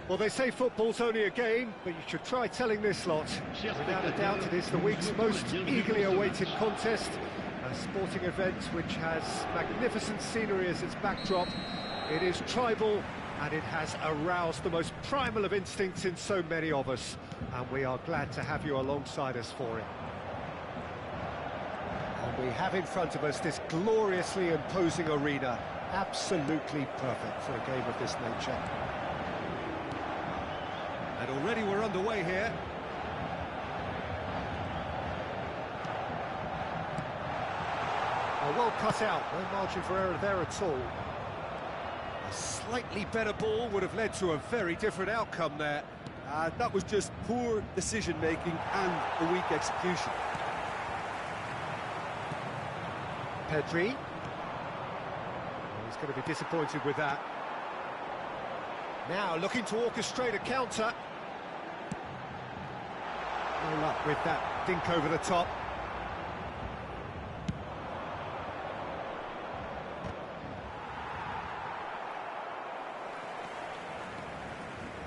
Well, they say football's only a game, but you should try telling this lot. Without a doubt, it is the week's most eagerly awaited contest, a sporting event which has magnificent scenery as its backdrop. It is tribal, and it has aroused the most primal of instincts in so many of us, and we are glad to have you alongside us for it. And we have in front of us this gloriously imposing arena, absolutely perfect for a game of this nature. And already we're underway here. Well cut out, no margin for error there at all. A slightly better ball would have led to a very different outcome there. That was just poor decision-making and a weak execution. Pedri. He's going to be disappointed with that. Now looking to orchestrate a counter. No luck with that dink over the top.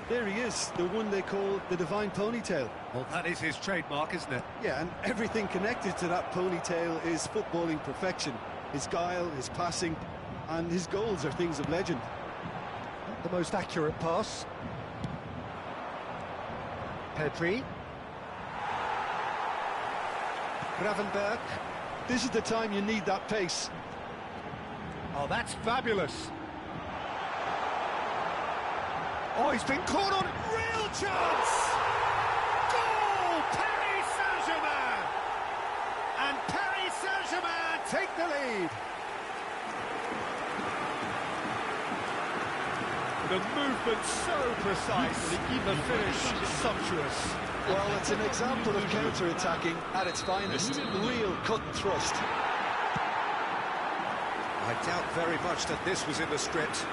There he is, the one they call the divine ponytail. Well, that is his trademark, isn't it? Yeah, and everything connected to that ponytail is footballing perfection. His guile, his passing, and his goals are things of legend. Not the most accurate pass. Pedri. Gravenberg. This is the time you need that pace. Oh, that's fabulous. Oh, he's been caught on real chance! Goal! Paris Saint-Germain! And Paris Saint-Germain take the lead. The movement so precise, the finish sumptuous. Well, it's an example of counter-attacking at its finest. Real cut and thrust. I doubt very much that this was in the script.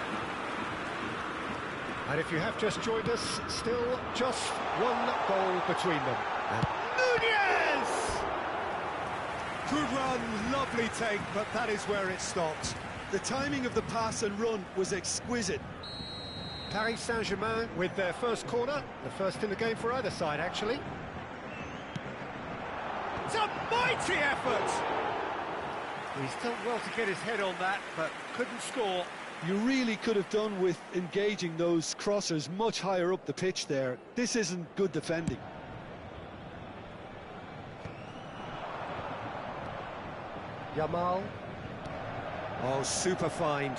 And if you have just joined us, still just one goal between them. And Nunez! Good run, lovely take, but that is where it stopped. The timing of the pass and run was exquisite. Paris Saint-Germain with their first corner, the first in the game for either side, actually. It's a mighty effort! He's done well to get his head on that, but couldn't score. You really could have done with engaging those crossers much higher up the pitch there. This isn't good defending. Yamal. Oh, super find.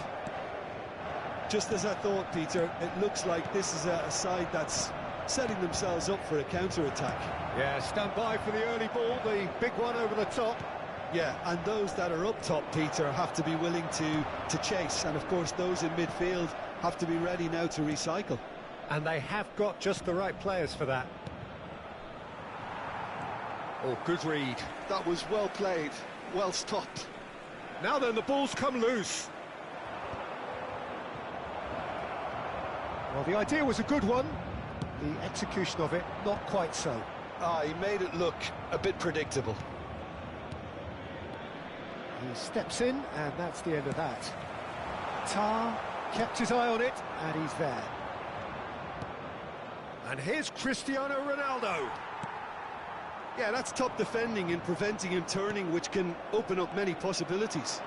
Just as I thought, Peter, it looks like this is a side that's setting themselves up for a counter-attack. Yeah, stand by for the early ball, the big one over the top. Yeah, and those that are up top, Peter, have to be willing to chase. And, of course, those in midfield have to be ready now to recycle. And they have got just the right players for that. Oh, good read. That was well played, well stopped. Now then, the ball's come loose. Well, the idea was a good one. The execution of it, not quite so. He made it look a bit predictable. He steps in, and that's the end of that. Tar kept his eye on it, and he's there. And here's Cristiano Ronaldo. Yeah, that's top defending and preventing him turning, which can open up many possibilities.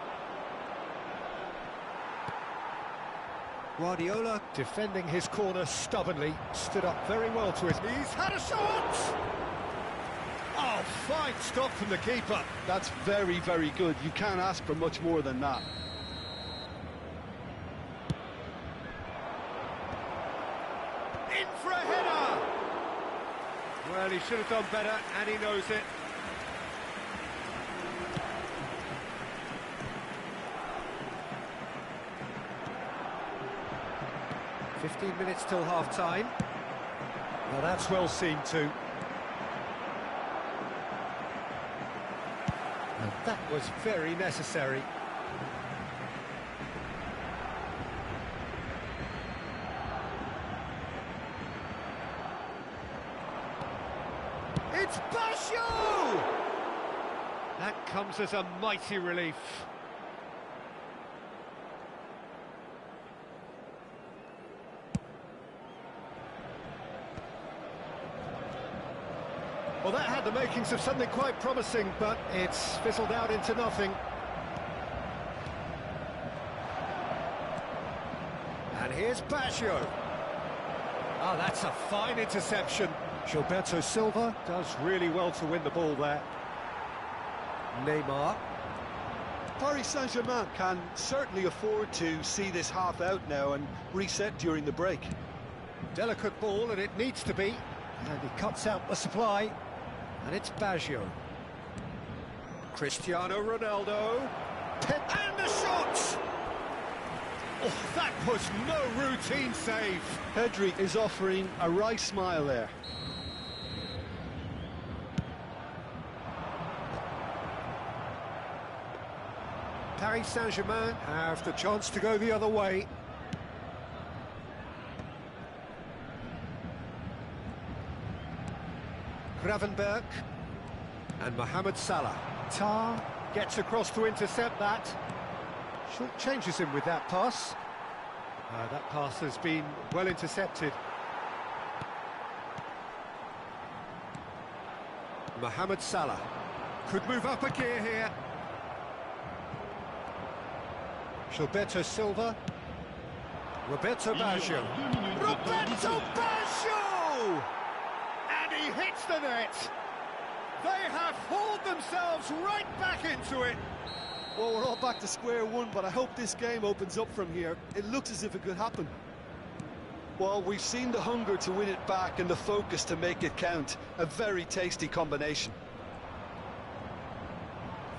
Guardiola defending his corner stubbornly, stood up very well to his knees, had a shot! Oh, fine stop from the keeper. That's very, very good. You can't ask for much more than that. In for a header! Well, he should have done better, and he knows it. "15 minutes till half-time." Well, that's well seen too. And that was very necessary. It's Basho! That comes as a mighty relief. Well, that had the makings of something quite promising, but it's fizzled out into nothing. And here's Baggio. Oh, that's a fine interception. Gilberto Silva does really well to win the ball there. Neymar. Paris Saint-Germain can certainly afford to see this half out now and reset during the break. Delicate ball, and it needs to be. And he cuts out the supply. And it's Baggio. Cristiano Ronaldo. And the shot! Oh, that was no routine save. Pedri is offering a wry smile there. Paris Saint-Germain have the chance to go the other way. Gravenberg and Mohamed Salah. Tar gets across to intercept that. Short changes him with that pass. That pass has been well intercepted. Mohamed Salah could move up a gear here. Gilberto Silva. Roberto Baggio. Roberto Baggio! And he hits the net. They have hauled themselves right back into it. Well, we're all back to square one, but I hope this game opens up from here. It looks as if it could happen. Well, we've seen the hunger to win it back and the focus to make it count. A very tasty combination.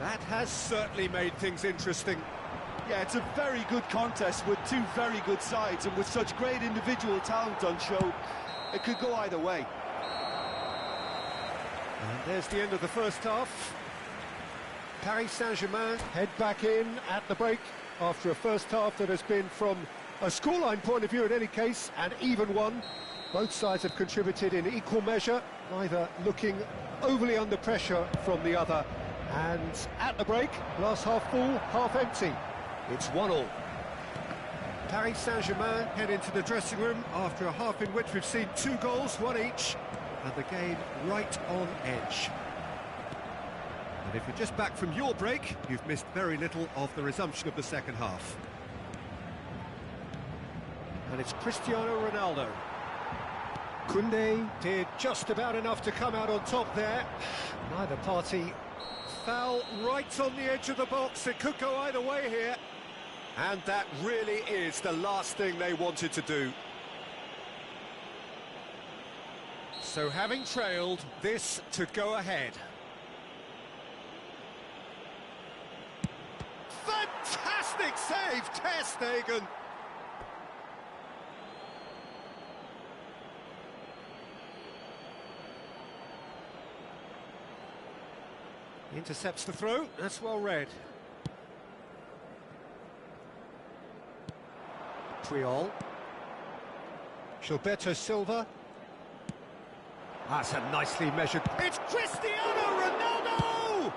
That has certainly made things interesting. Yeah, it's a very good contest with two very good sides, and with such great individual talent on show, it could go either way. And there's the end of the first half. Paris Saint-Germain head back in at the break after a first half that has been, from a scoreline point of view in any case, an even one. Both sides have contributed in equal measure, neither looking overly under pressure from the other. And at the break, glass half full, half empty. It's 1-1. Paris Saint-Germain head into the dressing room after a half in which we've seen 2 goals, 1 each, and the game right on edge. And if you're just back from your break, you've missed very little of the resumption of the second half. And it's Cristiano Ronaldo. Koundé did just about enough to come out on top there. Neither party foul right on the edge of the box. It could go either way here. And that really is the last thing they wanted to do. So having trailed, this to go ahead. Fantastic save, Ter Stegen. Intercepts the throw, that's well read. Triol. Gilberto Silva. That's a nicely measured... It's Cristiano Ronaldo!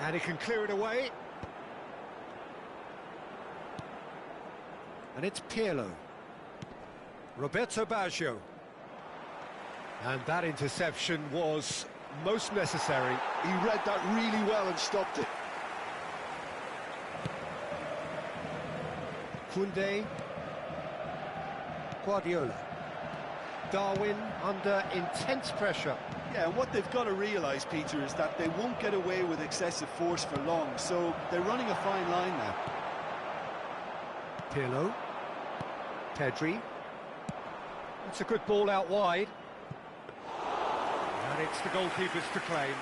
And he can clear it away. And it's Pirlo. Roberto Baggio. And that interception was most necessary. He read that really well and stopped it. Koundé. Guardiola. Darwin under intense pressure. Yeah, and what they've got to realise, Peter, is that they won't get away with excessive force for long, so they're running a fine line now. Pirlo. Pedri. That's a good ball out wide. And it's the goalkeepers to claim.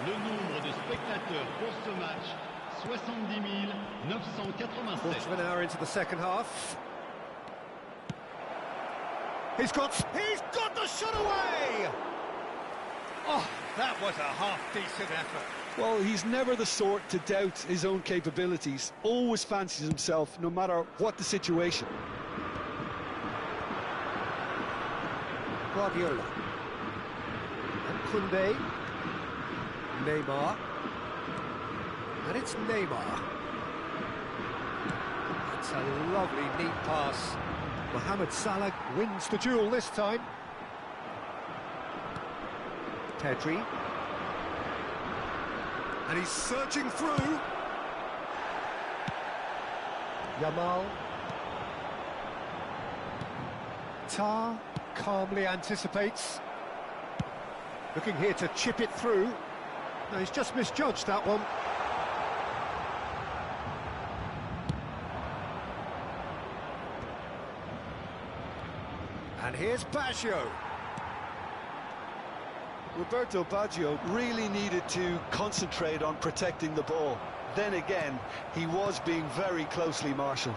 Le nombre de spectateurs pour ce match, 70 987. Quarter of an hour into the second half. He's got the shot away! Oh, that was a half-decent effort. Well, he's never the sort to doubt his own capabilities. Always fancies himself, no matter what the situation. Guardiola. And Koundé. Neymar. And it's Neymar. It's a lovely, neat pass. Mohamed Salah wins the duel this time. Pedri. And he's searching through. Yamal. Tar calmly anticipates. Looking here to chip it through. No, he's just misjudged that one. And here's Baggio. Roberto Baggio really needed to concentrate on protecting the ball. Then again, he was being very closely marshalled.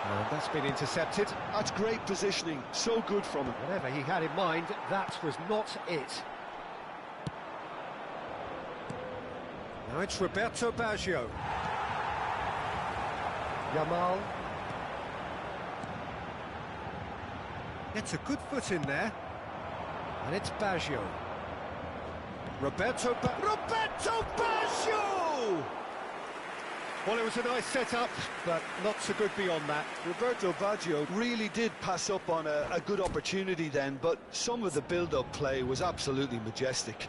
And that's been intercepted. That's great positioning, so good from him. Whatever he had in mind, that was not it. Now it's Roberto Baggio. Yamal. Gets a good foot in there. And it's Baggio. Roberto Baggio! Well, it was a nice setup, but not so good beyond that. Roberto Baggio really did pass up on a good opportunity then, but some of the build-up play was absolutely majestic.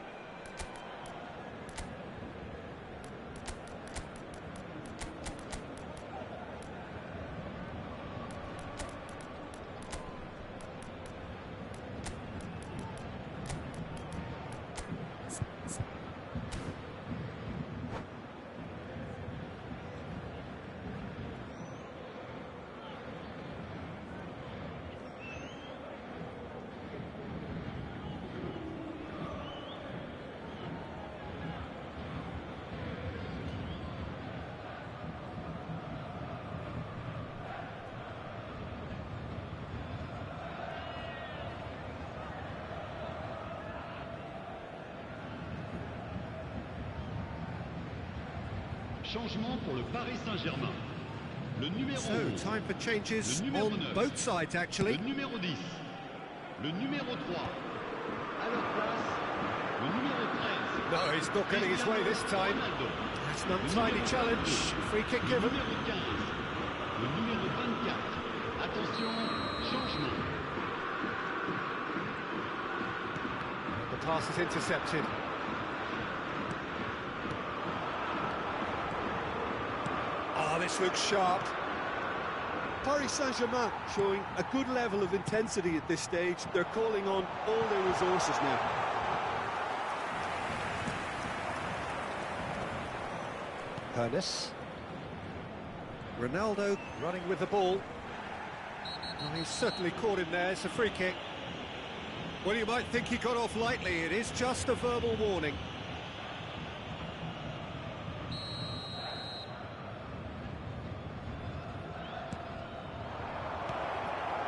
Changement pour le Paris Saint-Germain. Le numéro 11. So, time for changes Le numéro on 9. both sides, actually. Le numéro 10. Le numéro 3. À leur place, le numéro 13. No, he's not getting his way this time. Ronaldo. That's an untidy challenge. Free kick Le given. numéro 15. Le numéro 24. Attention, changement. The pass is intercepted. Oh, this looks sharp. Paris Saint-Germain showing a good level of intensity at this stage. They're calling on all their resources now. Hernes. Ronaldo running with the ball. Well, he's certainly caught in there. It's a free kick. Well, you might think he got off lightly. It is just a verbal warning.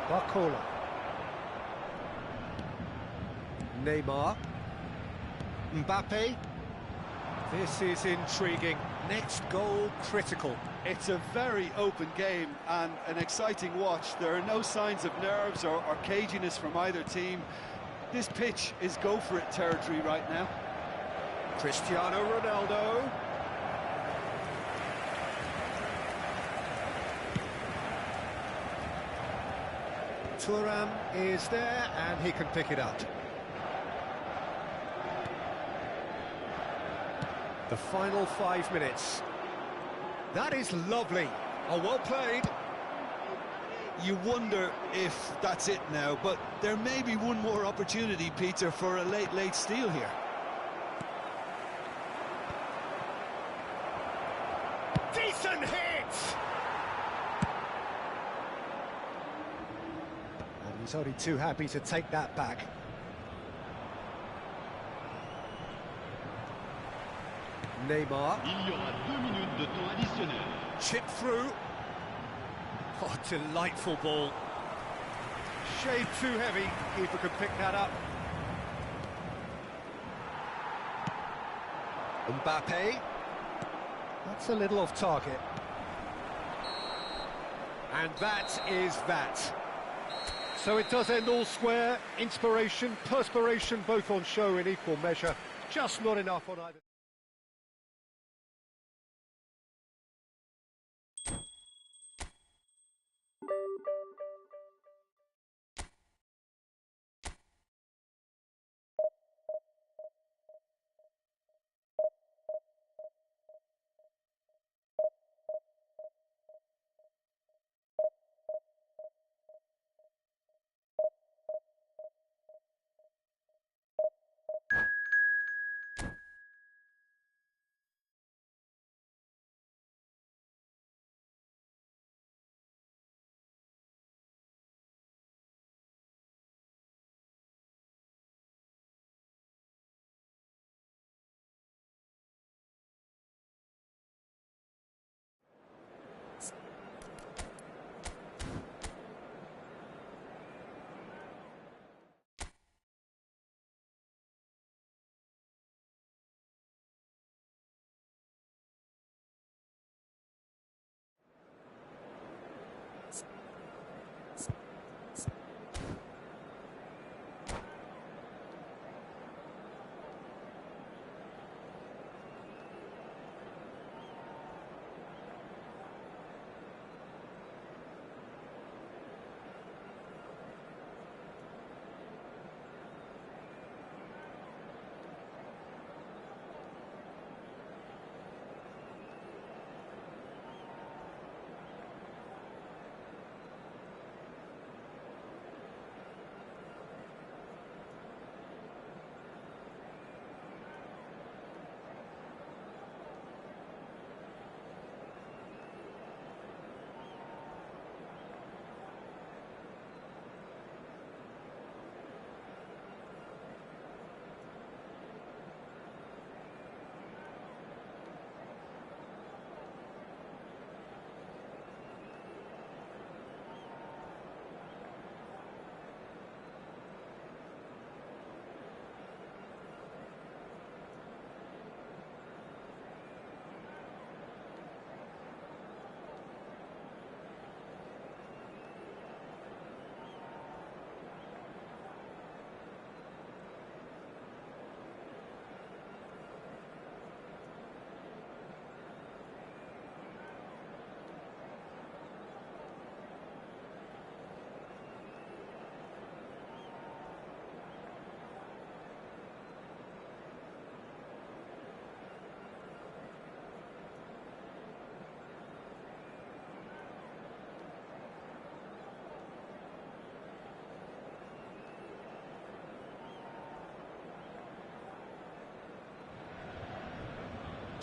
Barcola. Neymar. Mbappe. This is intriguing. Next goal critical. It's a very open game and an exciting watch. There are no signs of nerves or caginess from either team. This pitch is go-for-it territory right now. Cristiano Ronaldo. Thuram is there and he can pick it up. The final 5 minutes. That is lovely. Oh, well played. You wonder if that's it now, but there may be one more opportunity, Peter, for a late steal here. Decent hit! And he's only too happy to take that back. Neymar. Il y aura 2 minutes de temps additionnel. Chip through. Oh, delightful ball. Shade too heavy. Keeper could pick that up. Mbappe. That's a little off target. And that is that. So it does end all square. Inspiration, perspiration, both on show in equal measure. Just not enough on either.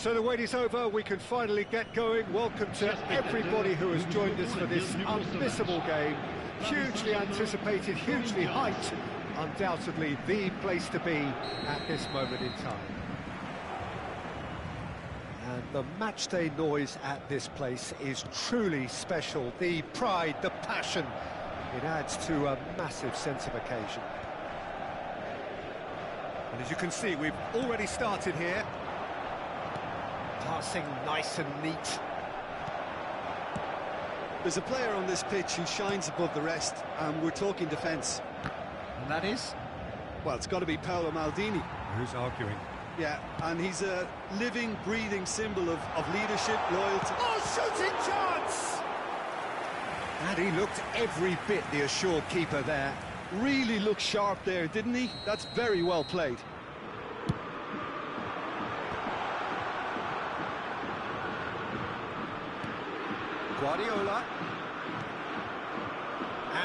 So the wait is over, we can finally get going. Welcome to everybody who has joined us for this unmissable game. Hugely anticipated, hugely hyped, undoubtedly the place to be at this moment in time. And the matchday noise at this place is truly special. The pride, the passion, it adds to a massive sense of occasion. And as you can see, we've already started here. Passing nice and neat. There's a player on this pitch who shines above the rest, and we're talking defence. And that is? Well, it's got to be Paolo Maldini. Who's arguing? Yeah, and he's a living, breathing symbol of leadership, loyalty. Oh, shooting chance! And he looked every bit the assured keeper there. Really looked sharp there, didn't he? That's very well played. Guardiola.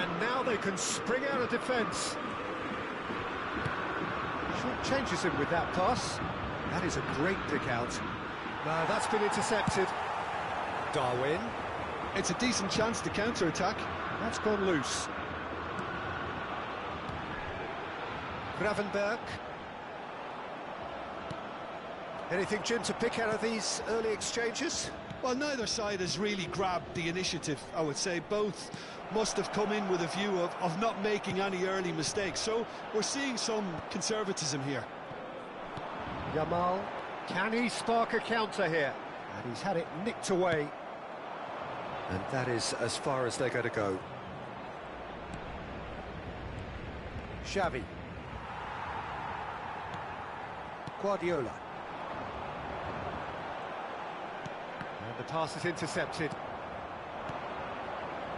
And now they can spring out of defence. Short changes him with that pass. That is a great pick out. No, that's been intercepted. Darwin. It's a decent chance to counter-attack. That's gone loose. Gravenberg. Anything, Jim, to pick out of these early exchanges? Well, neither side has really grabbed the initiative, I would say. Both must have come in with a view of not making any early mistakes. So we're seeing some conservatism here. Yamal, can he spark a counter here? And he's had it nicked away. And that is as far as they're going to go. Xavi. Guardiola. And the pass is intercepted.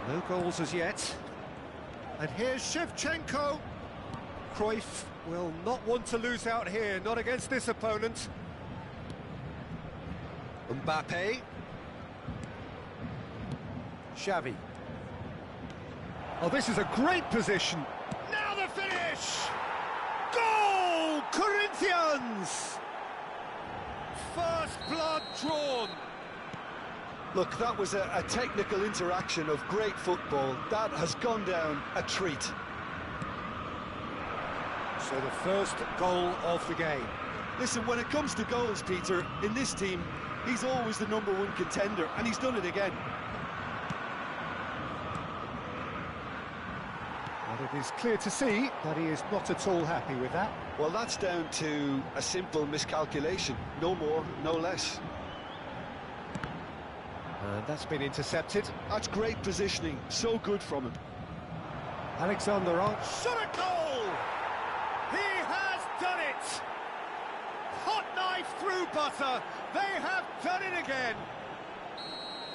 No goals as yet. And here's Shevchenko. Cruyff will not want to lose out here, not against this opponent. Mbappe. Xavi. Oh, this is a great position. Now the finish! Goal! Corinthians! First blood drawn. Look, that was a technical interaction of great football. That has gone down a treat. So the first goal of the game. Listen, when it comes to goals, Peter, in this team, he's always the #1 contender, and he's done it again. But it is clear to see that he is not at all happy with that. Well, that's down to a simple miscalculation. No more, no less. And that's been intercepted. That's great positioning. So good from him. Alexander-Arnold. Shot a goal! He has done it! Hot knife through butter. They have done it again.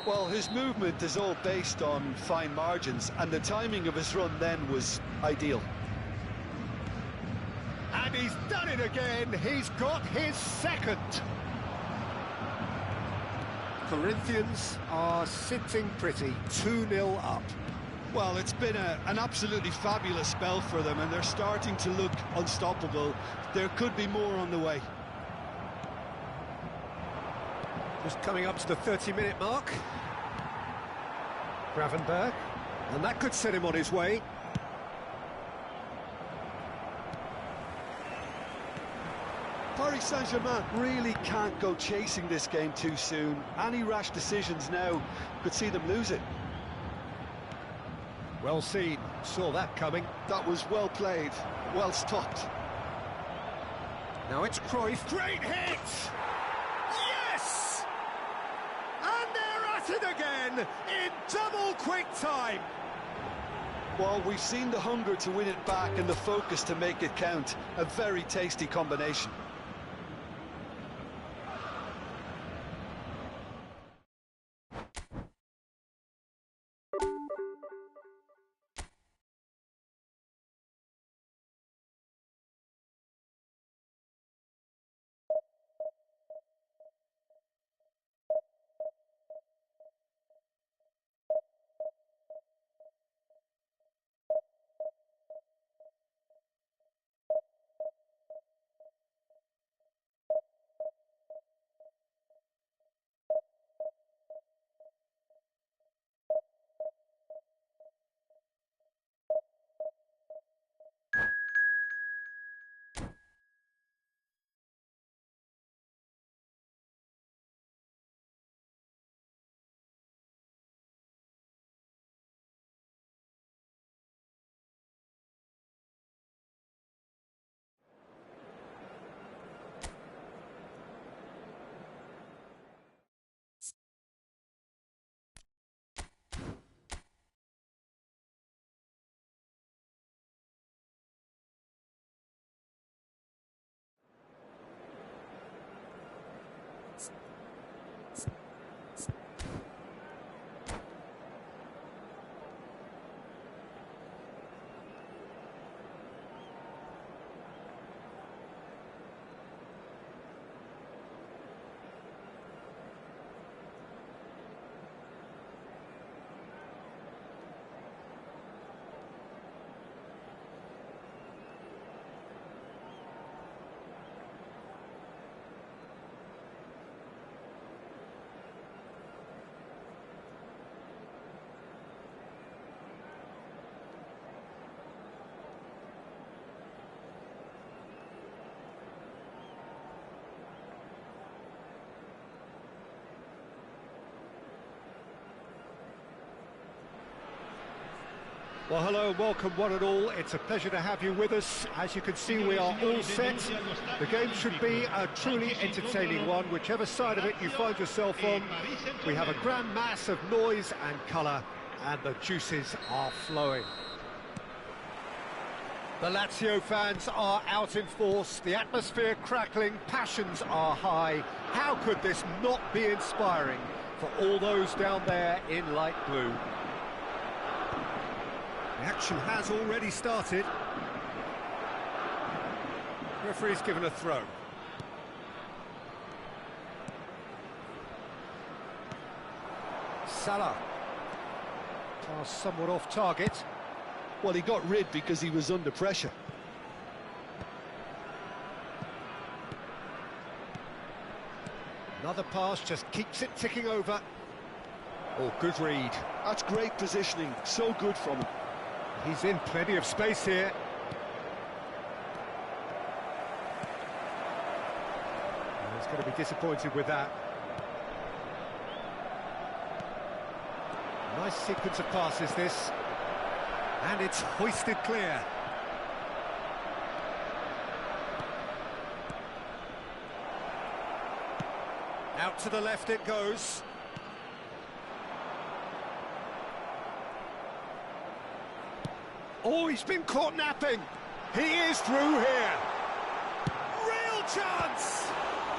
Well, his movement is all based on fine margins, and the timing of his run then was ideal. And he's done it again. He's got his second. Corinthians are sitting pretty, 2-0 up. Well, it's been an absolutely fabulous spell for them, and they're starting to look unstoppable. There could be more on the way. Just coming up to the 30-minute mark. Gravenberg, and that could set him on his way. Paris Saint-Germain really can't go chasing this game too soon. Any rash decisions now could see them lose it. Well seen, saw that coming. That was well played, well stopped. Now it's Cruyff. Great hit! Yes! And they're at it again in double quick time. Well, we've seen the hunger to win it back and the focus to make it count. A very tasty combination. Well, hello and welcome one and all. It's a pleasure to have you with us. As you can see, we are all set. The game should be a truly entertaining one, whichever side of it you find yourself on. We have a grand mass of noise and colour, and the juices are flowing. The Lazio fans are out in force, the atmosphere crackling, passions are high. How could this not be inspiring for all those down there in light blue? The action has already started. Referee's given a throw. Salah. Pass somewhat off target. Well, he got rid because he was under pressure. Another pass just keeps it ticking over. Oh, good read. That's great positioning, so good from him. He's in plenty of space here. And he's going to be disappointed with that. Nice sequence of passes, this. And it's hoisted clear. Out to the left it goes. Oh, he's been caught napping. He is through here. Real chance.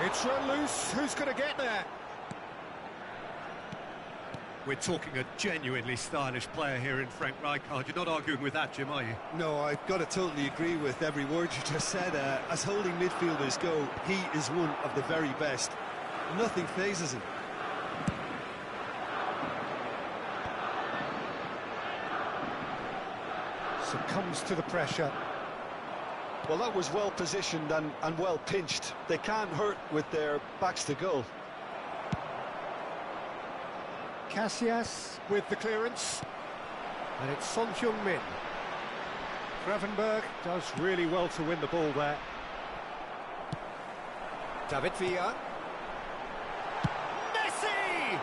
It's run loose. Who's going to get there? We're talking a genuinely stylish player here in Frank Rijkaard. You're not arguing with that, Jim, are you? No, I've got to totally agree with every word you just said. As holding midfielders go, he is one of the very best. Nothing phases him. Succumbs to the pressure. Well, that was well positioned and well pinched. They can't hurt with their backs to goal. Casillas with the clearance. And it's Son Heung-min. Gravenberg does really well to win the ball there. David Villa. Messi!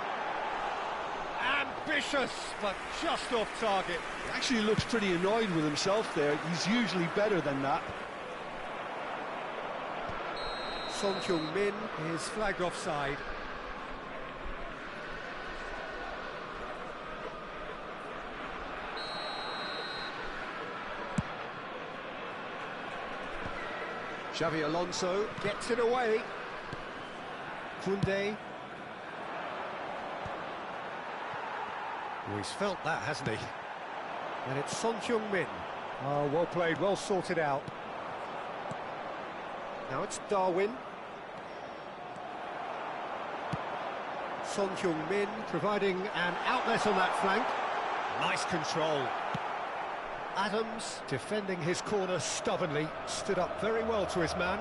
Ambitious, but just off target. He actually looks pretty annoyed with himself there. He's usually better than that. Son Heung-min is flagged offside. Xavi Alonso gets it away. Koundé. Oh, he's felt that, hasn't he? And it's Son Heung-min. Oh, well played, well sorted out. Now it's Darwin. Son Heung-min providing an outlet on that flank. Nice control. Adams, defending his corner stubbornly, stood up very well to his man.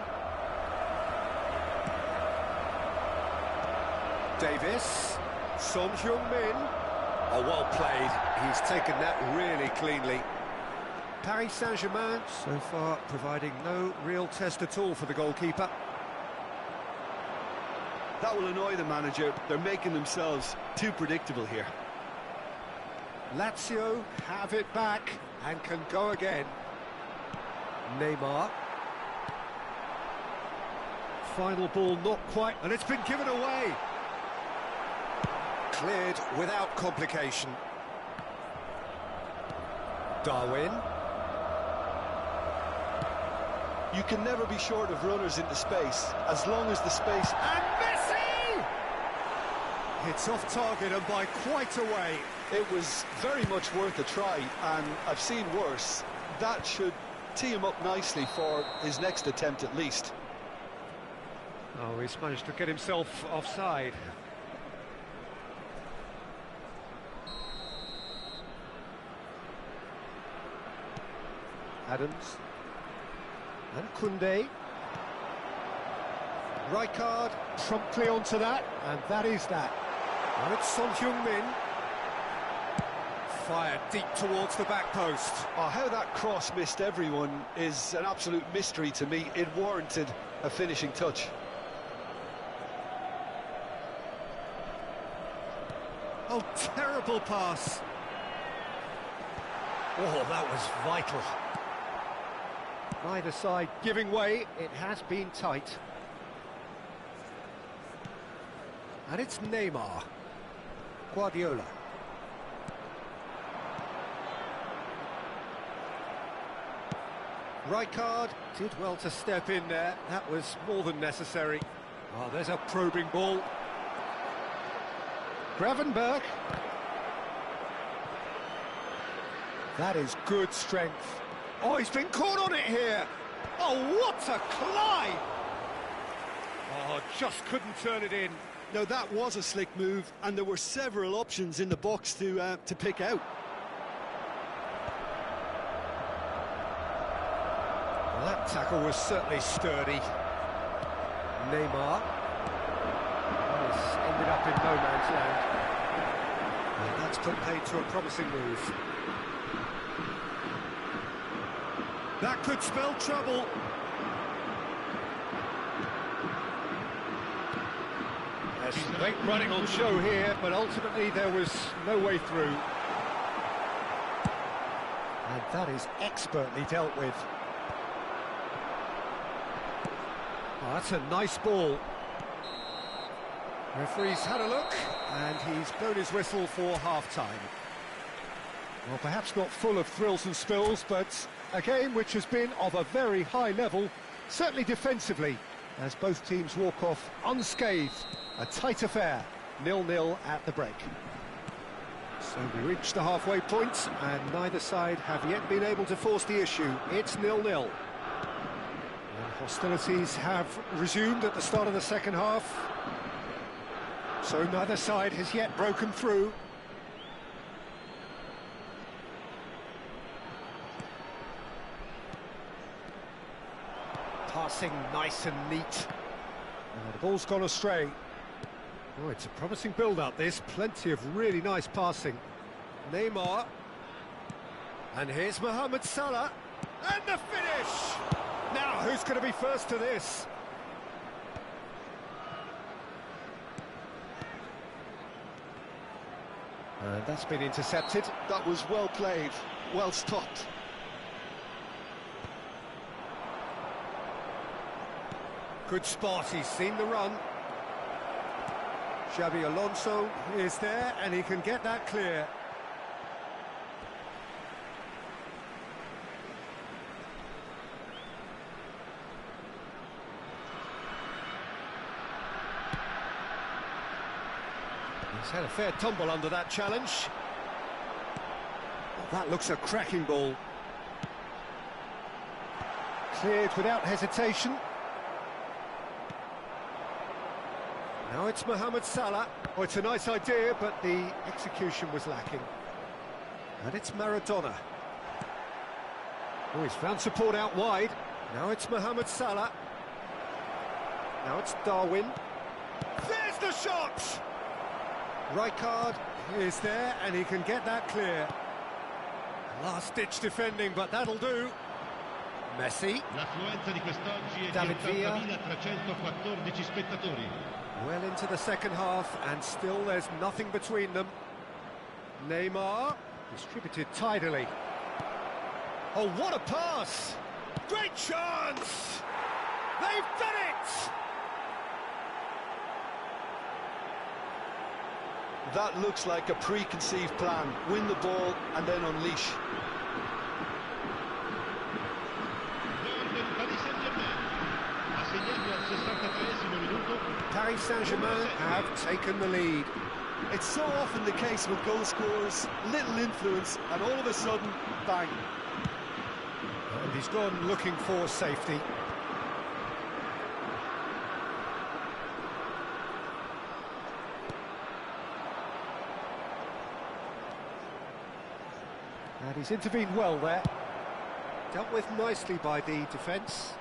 Davis, Son Heung-min. Oh, well played. He's taken that really cleanly. Paris Saint-Germain, so far, providing no real test at all for the goalkeeper. That will annoy the manager. They're making themselves too predictable here. Lazio have it back and can go again. Neymar. Final ball not quite, and it's been given away. Cleared without complication. Darwin. You can never be short of runners into space, as long as the space... And Messi! It's off target and by quite a way. It was very much worth a try, and I've seen worse. That should tee him up nicely for his next attempt at least. Oh, he's managed to get himself offside. Adams. And Koundé. Rijkaard promptly onto that, and that is that. And it's Son Heung-min. Fired deep towards the back post. Oh, how that cross missed everyone is an absolute mystery to me. It warranted a finishing touch. Oh, terrible pass. Oh, that was vital. Neither side giving way. It has been tight. And it's Neymar. Guardiola. Rijkaard did well to step in there. That was more than necessary. Oh, there's a probing ball. Gravenberg. That is good strength. Oh, he's been caught on it here. Oh, what a climb! Oh, just couldn't turn it in. Now, that was a slick move, and there were several options in the box to pick out. Well, that tackle was certainly sturdy. Neymar has ended up in no man's land. And that's put paid to a promising move. That could spell trouble. There's great running on show here, but ultimately there was no way through. And that is expertly dealt with. Oh, that's a nice ball. Referee's had a look, and he's blown his whistle for half-time. Well, perhaps not full of thrills and spills, but a game which has been of a very high level, certainly defensively, as both teams walk off unscathed. A tight affair, 0-0 at the break. So we reach the halfway point, and neither side have yet been able to force the issue. It's 0-0. And hostilities have resumed at the start of the second half, so neither side has yet broken through. Passing nice and neat. Oh, the ball's gone astray. Oh, it's a promising build-up, this. Plenty of really nice passing. Neymar. And here's Mohamed Salah. And the finish! Now, who's going to be first to this? And that's been intercepted. That was well played, well stopped. Good spot, he's seen the run. Xabi Alonso is there, and he can get that clear. He's had a fair tumble under that challenge. Well, that looks a cracking ball. Cleared without hesitation. Now it's Mohamed Salah. Oh, it's a nice idea, but the execution was lacking. And it's Maradona. Oh, he's found support out wide. Now it's Mohamed Salah. Now it's Darwin. There's the shot! Rijkaard is there, and he can get that clear. Last-ditch defending, but that'll do. Messi. L'affluenza di quest'oggi è di David Villa. 80.314 spettatori. Well into the second half, and still there's nothing between them. Neymar, distributed tidily. Oh, what a pass! Great chance! They've done it! That looks like a preconceived plan. Win the ball and then unleash. Paris Saint-Germain have taken the lead. It's so often the case with goal scorers, little influence, and all of a sudden, bang. And he's gone looking for safety. And he's intervened well there. Dealt with nicely by the defence.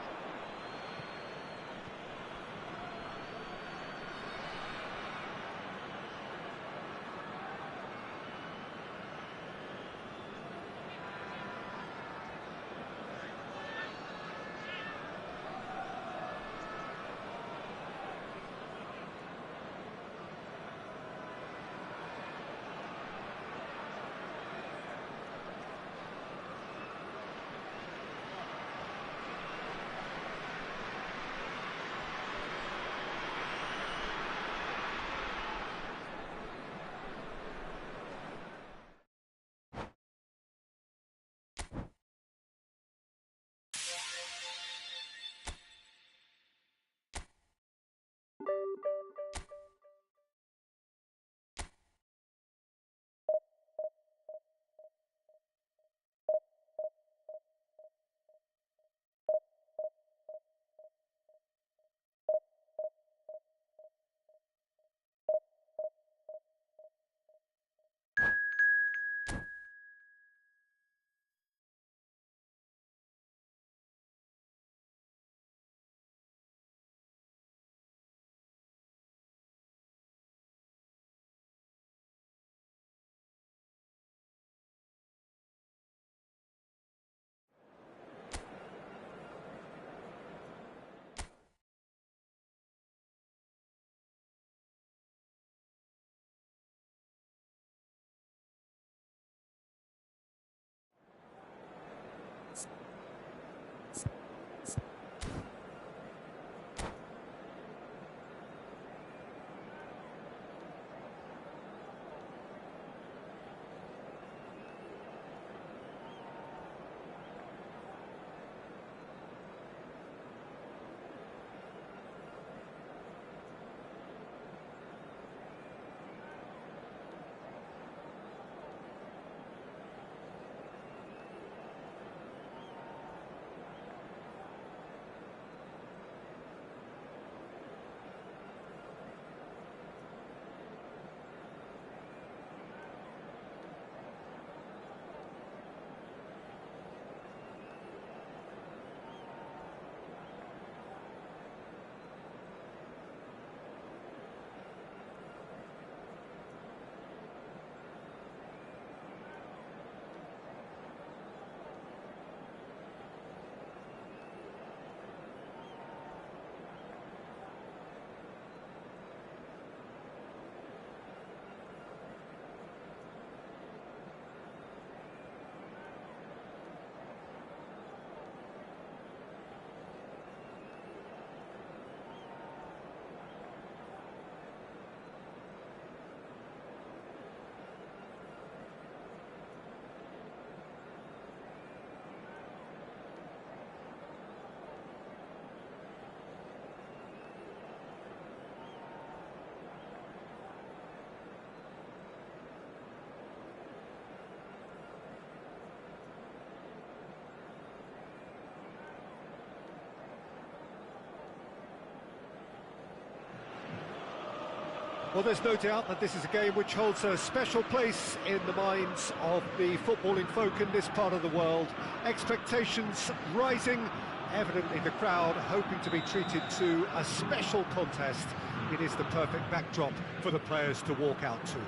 Well, there's no doubt that this is a game which holds a special place in the minds of the footballing folk in this part of the world. Expectations rising, evidently the crowd hoping to be treated to a special contest. It is the perfect backdrop for the players to walk out to.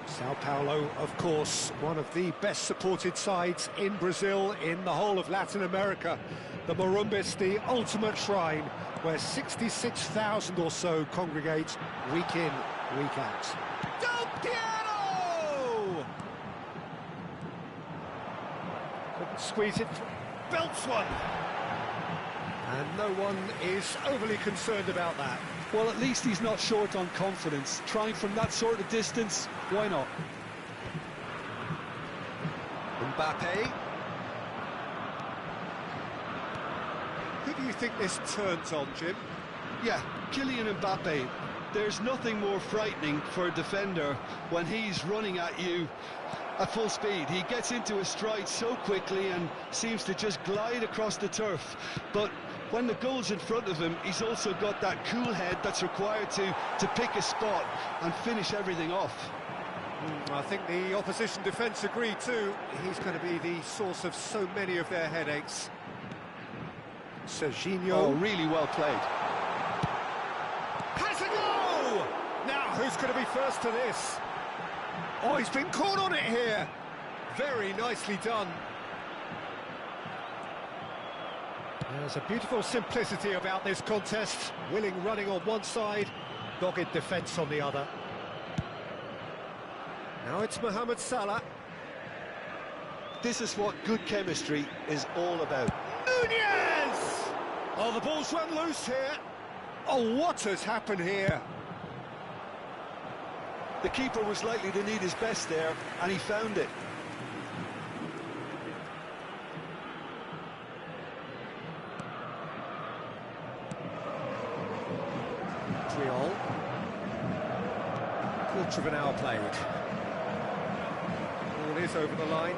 Sao Paulo, of course, one of the best supported sides in Brazil, in the whole of Latin America. The Morumbis, the ultimate shrine, where 66,000 or so congregate week in, week out. Del Piero! Couldn't squeeze it, belts one. And no one is overly concerned about that. Well, at least he's not short on confidence. Trying from that sort of distance, why not? Mbappe. Who do you think this turns on, Jim? Yeah, Kylian Mbappe. There's nothing more frightening for a defender when he's running at you at full speed. He gets into a stride so quickly and seems to just glide across the turf. But when the goal's in front of him, he's also got that cool head that's required to pick a spot and finish everything off. I think the opposition defence agree too. He's going to be the source of so many of their headaches. Serginho. Oh, really well played. Has a go! Now, who's going to be first to this? Oh, he's been caught on it here. Very nicely done. There's a beautiful simplicity about this contest. Willing running on one side, dogged defence on the other. Now it's Mohamed Salah. This is what good chemistry is all about. Nunez! Oh, the ball's run loose here. Oh, what has happened here? The keeper was likely to need his best there, and he found it. Triol. Quarter of an hour played. Ball is over the line.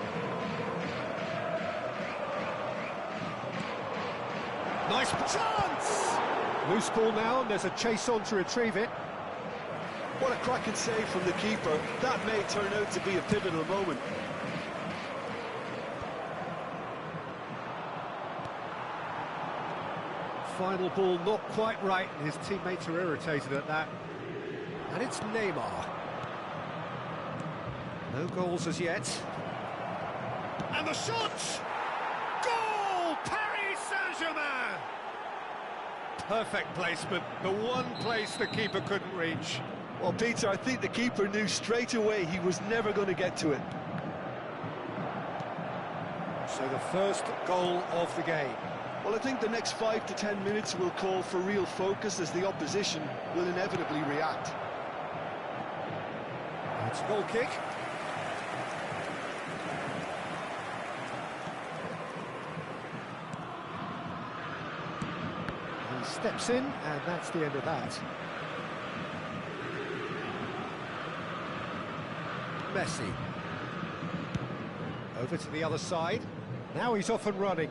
Nice chance! Loose ball now, and there's a chase on to retrieve it. What a cracking save from the keeper. That may turn out to be a pivotal moment. Final ball not quite right, and his teammates are irritated at that. And it's Neymar. No goals as yet. And the shot! Goal! Paris Saint-Germain! Perfect placement, the one place the keeper couldn't reach. Well, Peter, I think the keeper knew straight away he was never going to get to it. So the first goal of the game. Well, I think the next 5 to 10 minutes will call for real focus as the opposition will inevitably react. It's a goal kick. He steps in, and that's the end of that. Messi. Over to the other side. Now he's off and running.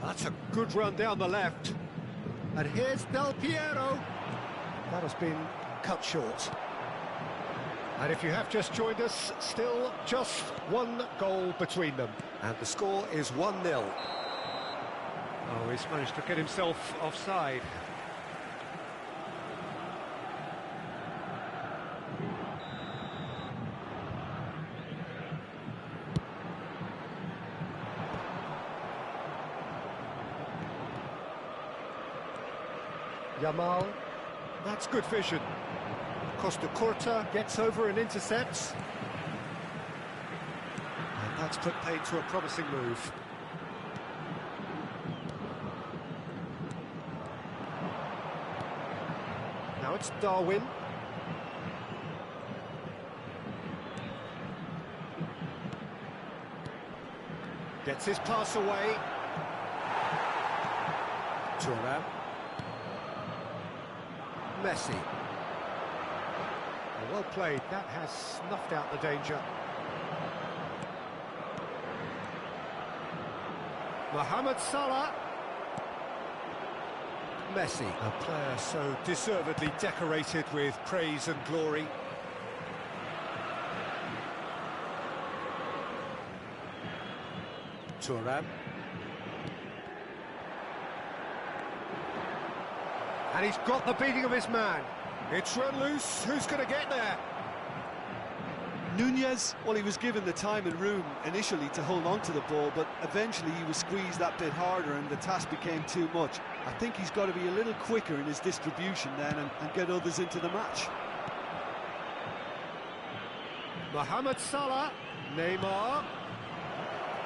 That's a good run down the left. And here's Del Piero. That has been cut short. And if you have just joined us, still just one goal between them. And the score is 1-0. Oh, he's managed to get himself offside. Yamal, that's good vision. Costa Curta gets over and intercepts. And that's put paid to a promising move. Now it's Darwin. Gets his pass away. Thuram. Messi. Well played, that has snuffed out the danger. Mohamed Salah. Messi, a player so deservedly decorated with praise and glory. Thuram. And he's got the beating of his man. It's run loose. Who's going to get there? Nunez, well, he was given the time and room initially to hold on to the ball, but eventually he was squeezed that bit harder and the task became too much. I think he's got to be a little quicker in his distribution then and get others into the match. Mohamed Salah. Neymar.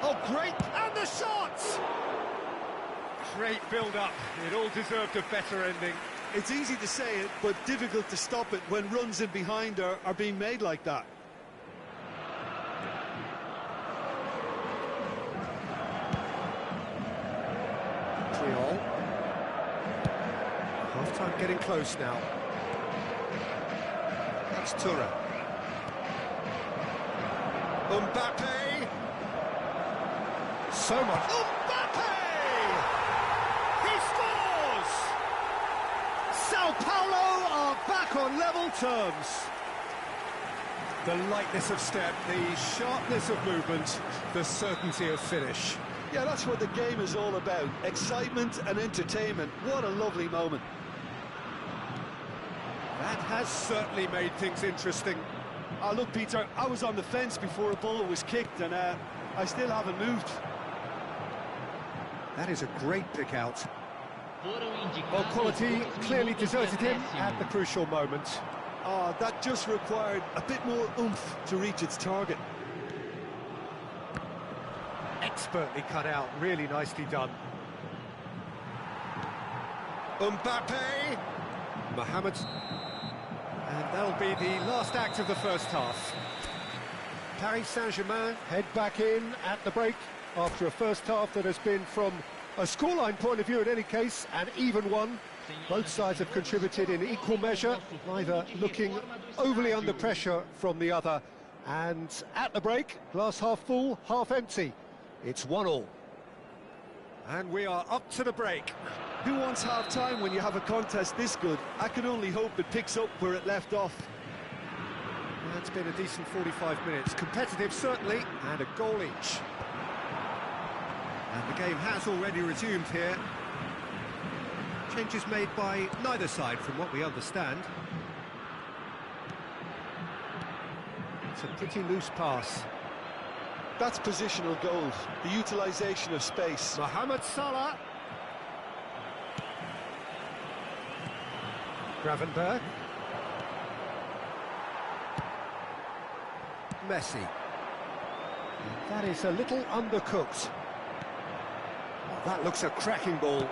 Oh, great! And the shot! Great build-up. It all deserved a better ending. It's easy to say it, but difficult to stop it when runs in behind are being made like that. Triol. Half-time getting close now. That's Thuram. Mbappe. So much. Mbappe! He scores! Sao Paulo are back on level terms. The lightness of step, the sharpness of movement, the certainty of finish. Yeah, that's what the game is all about. Excitement and entertainment. What a lovely moment. That has certainly made things interesting. Look, Peter, I was on the fence before a ball was kicked and I still haven't moved. That is a great pick out. Well, quality clearly deserted him at the crucial moment. That just required a bit more oomph to reach its target. Expertly cut out, really nicely done. Mbappe! Mohamed. And that'll be the last act of the first half. Paris Saint-Germain head back in at the break after a first half that has been, from a scoreline point of view in any case, an even one. Both sides have contributed in equal measure, neither looking overly under pressure from the other. And at the break, glass half full, half empty. It's 1-1. And we are up to the break. Who wants half-time when you have a contest this good? I can only hope it picks up where it left off. It's been a decent 45 minutes. Competitive, certainly, and a goal each. And the game has already resumed here. Changes made by neither side, from what we understand. It's a pretty loose pass. That's positional goals, the utilisation of space. Mohamed Salah. Gravenberg. Messi. That is a little undercooked. Oh, that looks a cracking ball.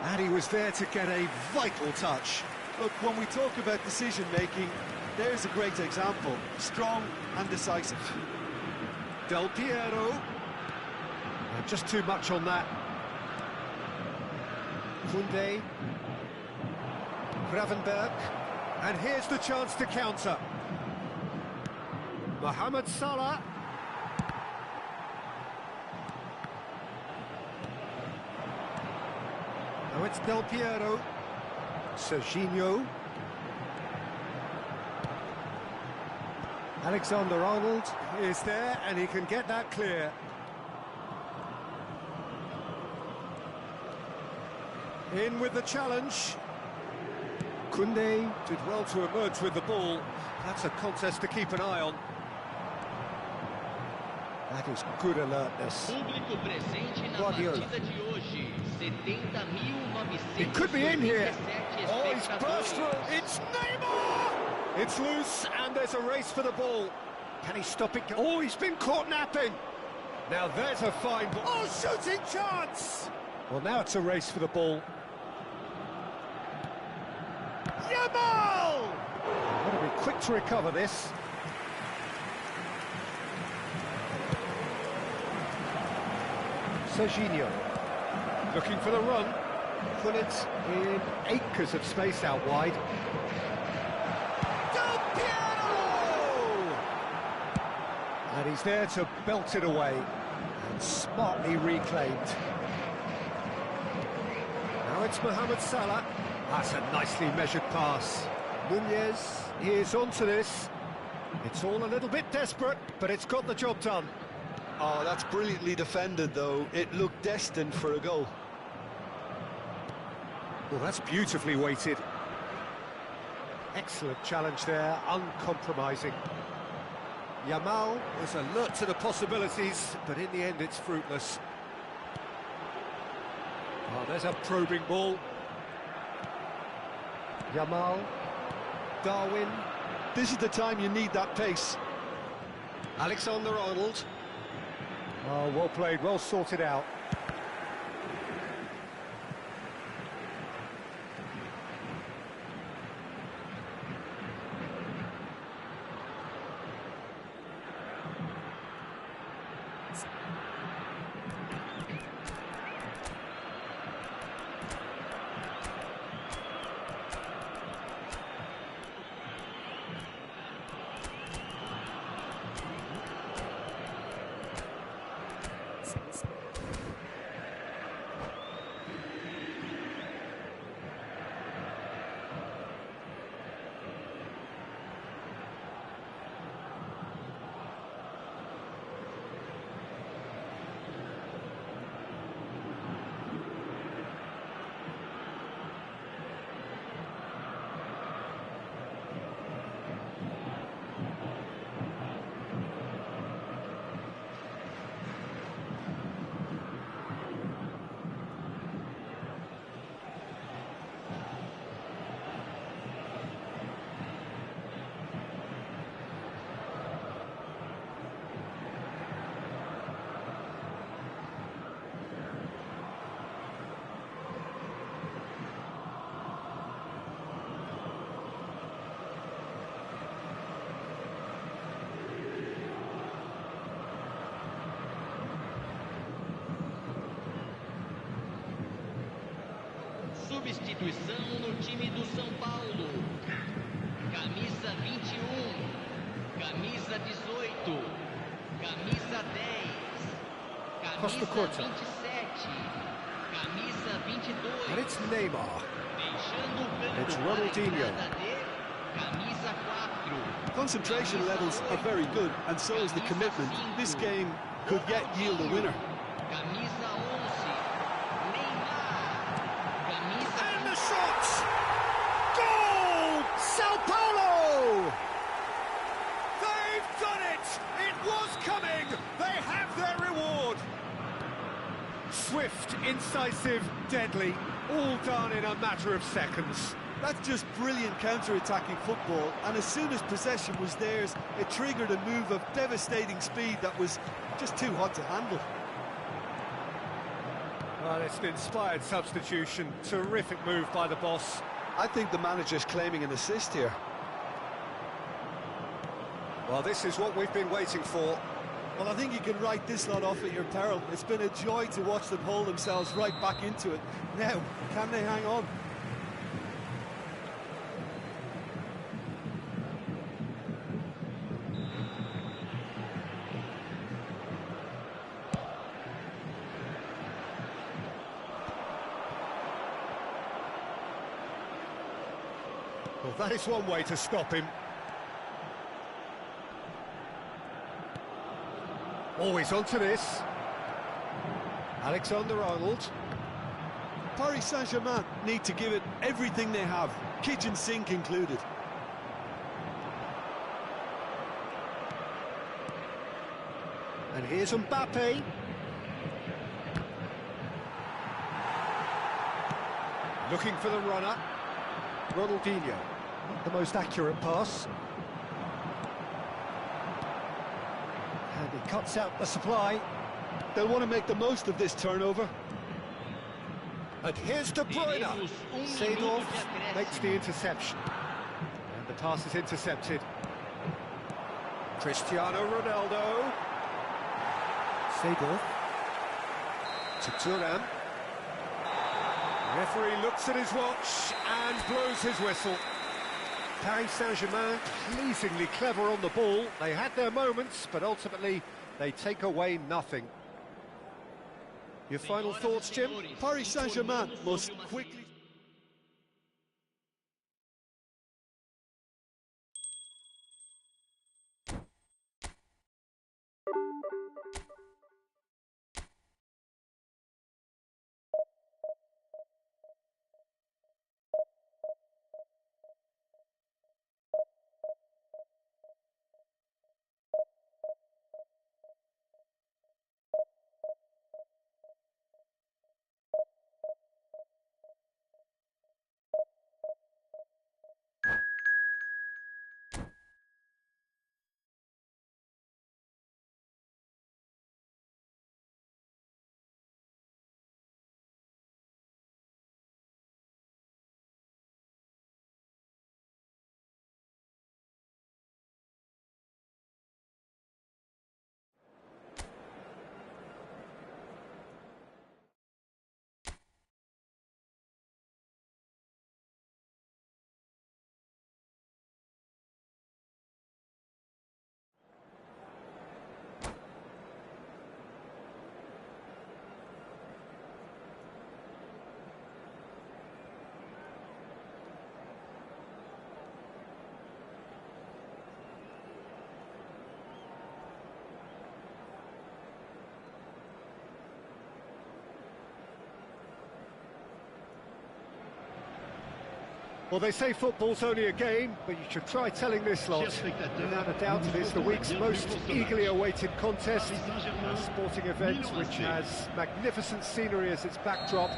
And he was there to get a vital touch. Look, when we talk about decision-making, there's a great example. Strong and decisive. Del Piero. Just too much on that. Koundé. Gravenberg. And here's the chance to counter. Mohamed Salah. Now it's Del Piero. Serginho. Alexander-Arnold is there, and he can get that clear. In with the challenge. Koundé did well to emerge with the ball. That's a contest to keep an eye on. That is good alertness. Guardiola. He could be in here. Oh, he's burst through. It's Neymar! It's loose, and there's a race for the ball. Can he stop it? Oh, he's been caught napping. Now there's a fine ball. Oh, shooting chance! Well, now it's a race for the ball. Yamal! Got to be quick to recover this. Serginho looking for the run. Bullets in acres of space out wide. Del Piero! And he's there to belt it away. And smartly reclaimed. Now it's Mohamed Salah. That's a nicely measured pass. Nunez is onto this. It's all a little bit desperate, but it's got the job done. Oh, that's brilliantly defended, though. It looked destined for a goal. Well, that's beautifully weighted. Excellent challenge there, uncompromising. Yamal is alert to the possibilities, but in the end it's fruitless. Oh, there's a probing ball. Yamal, Darwin. This is the time you need that pace. Alexander-Arnold. Oh, well played, well sorted out. Substituição no time do São Paulo. Camisa 21, camisa 18, camisa 10, camisa 27, camisa 22. And it's Neymar. Deixando o campo It's Ronaldinho. camisa 4. Concentration levels are very good, and so is the commitment. This game could yield a winner. Camisa 11, Neymar. Camisa And the shot! Goal! Sao Paulo! They've done it! It was coming! They have their reward! Swift, incisive, deadly, all done in a matter of seconds. That's just brilliant counter-attacking football, and as soon as possession was theirs, it triggered a move of devastating speed that was just too hot to handle. Well, it's an inspired substitution. Terrific move by the boss. I think the manager's claiming an assist here. Well, this is what we've been waiting for. Well, I think you can write this lot off at your peril. It's been a joy to watch them hold themselves right back into it. Now, can they hang on? Well, that is one way to stop him. Always onto this. Alexander-Arnold. Paris Saint-Germain need to give it everything they have, kitchen sink included. And here's Mbappe. Looking for the runner. Ronaldinho. Not the most accurate pass. And he cuts out the supply. They'll want to make the most of this turnover. And here's De Bruyne. Seedorf makes the interception. And the pass is intercepted. Cristiano Ronaldo. Seedorf. To Thuram. Referee looks at his watch and blows his whistle. Paris Saint-Germain pleasingly clever on the ball. They had their moments, but ultimately they take away nothing. Your final thoughts, Jim? Paris Saint-Germain must quickly... Well, they say football's only a game, but you should try telling this lot. Without a doubt, it is the week's most eagerly awaited contest. A sporting event which has magnificent scenery as its backdrop.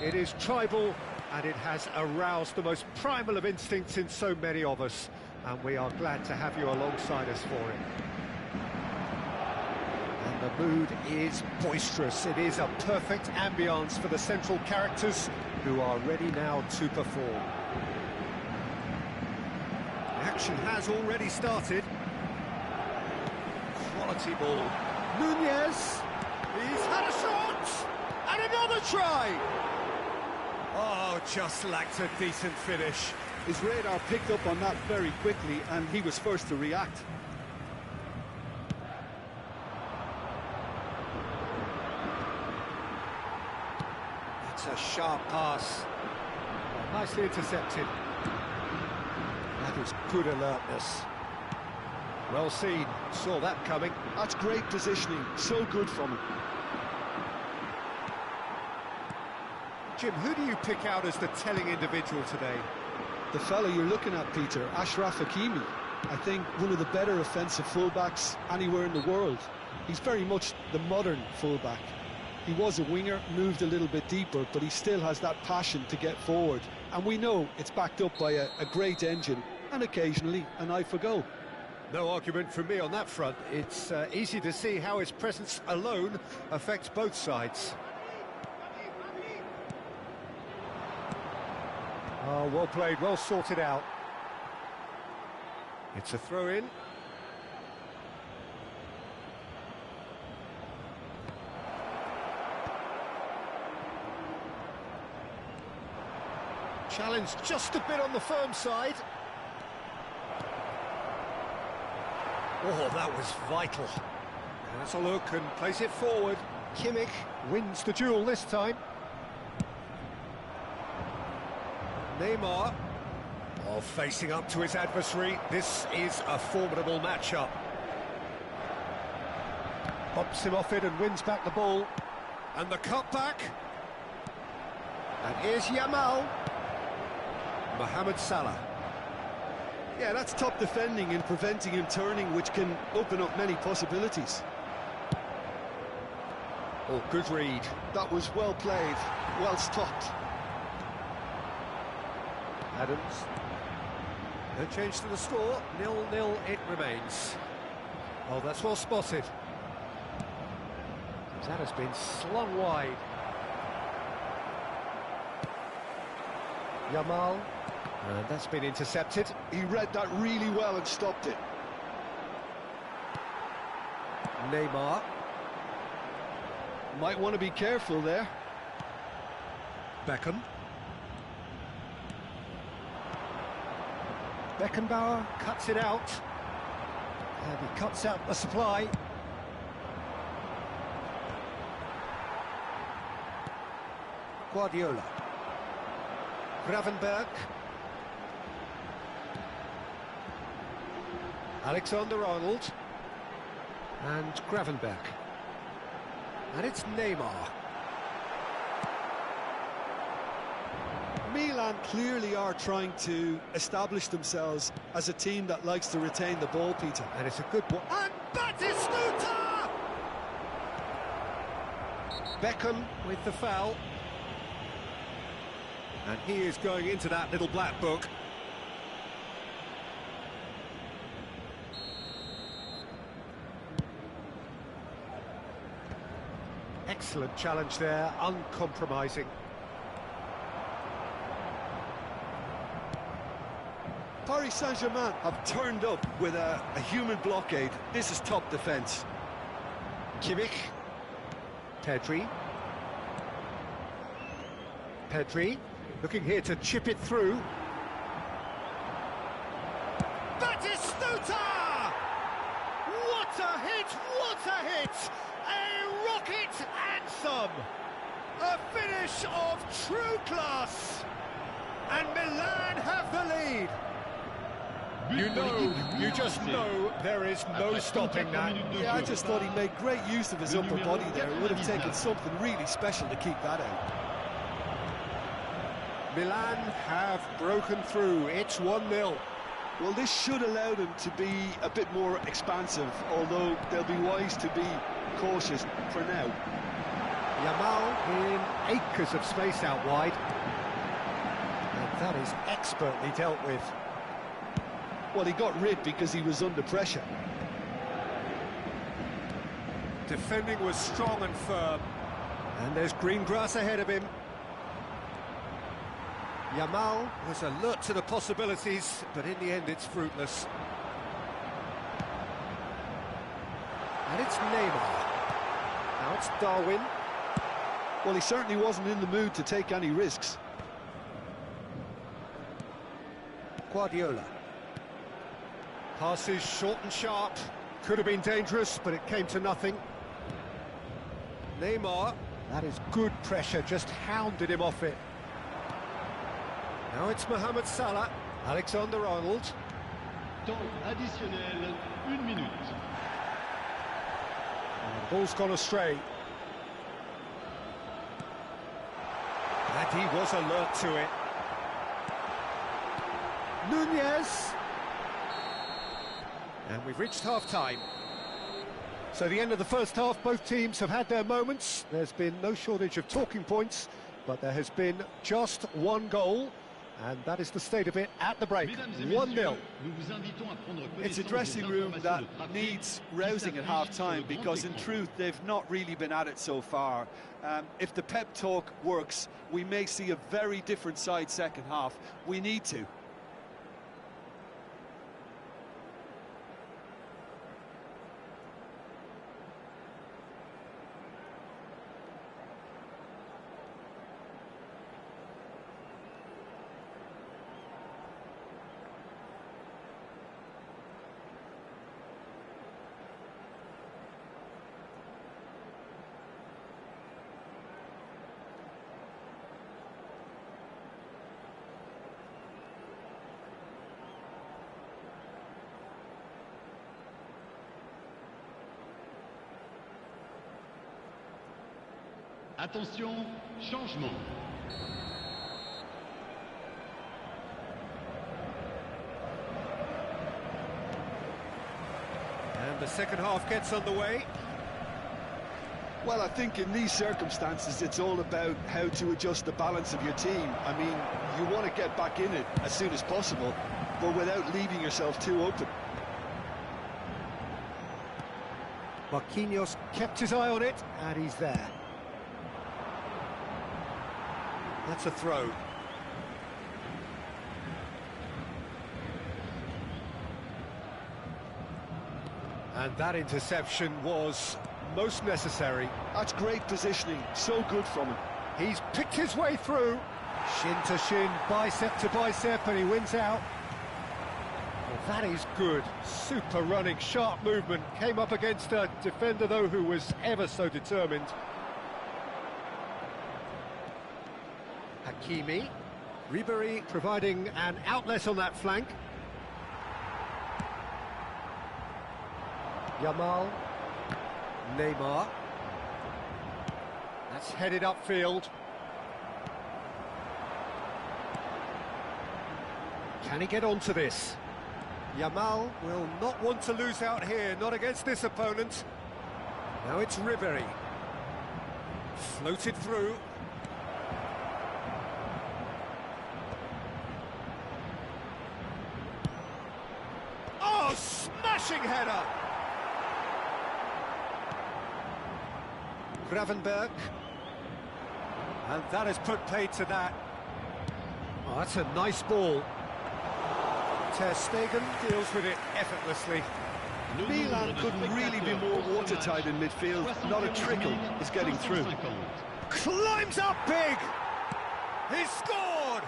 It is tribal, and it has aroused the most primal of instincts in so many of us. And we are glad to have you alongside us for it. And the mood is boisterous. It is a perfect ambience for the central characters who are ready now to perform. Action has already started. Quality ball. Nunez. He's had a shot. And another try. Oh, just lacked a decent finish. His radar picked up on that very quickly, and he was first to react. It's a sharp pass. Nicely intercepted. That is good alertness. Well seen, saw that coming. That's great positioning, so good from him. Jim, who do you pick out as the telling individual today? The fellow you're looking at, Peter, Achraf Hakimi. I think one of the better offensive fullbacks anywhere in the world. He's very much the modern fullback. He was a winger, moved a little bit deeper, but he still has that passion to get forward. And we know it's backed up by a great engine and occasionally an eye for goal. No argument from me on that front. It's easy to see how his presence alone affects both sides. Oh, well played, well sorted out. It's a throw-in. Challenge just a bit on the firm side. Oh, that was vital. Has a look and plays it forward. Kimmich wins the duel this time. Neymar, oh, facing up to his adversary. This is a formidable matchup. Bumps him off it and wins back the ball. And the cutback. And here's Yamal. Mohamed Salah. Yeah, that's top defending and preventing him turning, which can open up many possibilities. Oh, good read. That was well played, well stopped. Adams. No change to the score. 0-0 it remains. Oh, that's well spotted. That has been slung wide. Yamal. And that's been intercepted. He read that really well and stopped it. Neymar. Might want to be careful there. Beckham. Beckenbauer cuts it out. And he cuts out the supply. Guardiola. Gravenberg. Alexander-Arnold. And Gravenberg. And it's Neymar. Milan clearly are trying to establish themselves as a team that likes to retain the ball, Peter. And it's a good one. And Batistuta! Beckham with the foul. And he is going into that little black book. Excellent challenge there, uncompromising. Paris Saint-Germain have turned up with a human blockade. This is top defence. Kimmich. Pedri. Pedri, looking here to chip it through. Batistuta! What a hit, what a hit! A rocket anthem! A finish of true class! And Milan have the lead! You just know there is no stopping that. Yeah, I just thought he made great use of his upper body there. It would have taken something really special to keep that out. Milan have broken through. It's 1-0. Well, this should allow them to be a bit more expansive, although they'll be wise to be cautious for now. Yamal in acres of space out wide. And that is expertly dealt with. Well, he got rid because he was under pressure. Defending was strong and firm. And there's green grass ahead of him. Yamal was alert to the possibilities, but in the end it's fruitless. And it's Neymar. Now it's Darwin. Well, he certainly wasn't in the mood to take any risks. Guardiola. Passes short and sharp. Could have been dangerous, but it came to nothing. Neymar. That is good pressure, just hounded him off it. Now it's Mohamed Salah. Alexander-Arnold. Temps additionnel, 1 minute. And the ball's gone astray. And he was alert to it. Nunez. And we've reached half-time. So the end of the first half, both teams have had their moments. There's been no shortage of talking points, but there has been just one goal, and that is the state of it at the break. 1-0. It's a dressing room that needs rousing at half-time, because in truth they've not really been at it so far. If the pep talk works, we may see a very different side second half. We need to. Attention, changement. And the second half gets underway. Well, I think in these circumstances, it's all about how to adjust the balance of your team. I mean, you want to get back in it as soon as possible, but without leaving yourself too open. Marquinhos kept his eye on it, and he's there. That's a throw. And that interception was most necessary. That's great positioning, so good from him. He's picked his way through. Shin to shin, bicep to bicep, and he wins out. Well, that is good. Super running, sharp movement. Came up against a defender, though, who was ever so determined. Hakimi. Ribery providing an outlet on that flank. Yamal. Neymar. That's headed upfield. Can he get onto this? Yamal will not want to lose out here, not against this opponent. Now it's Ribery. Floated through. Oh, smashing header! Gravenberg. And that has put paid to that. Oh, that's a nice ball. Ter Stegen deals with it effortlessly. Milan couldn't really be more watertight in midfield. Not a trickle is getting through. Climbs up big! He's scored!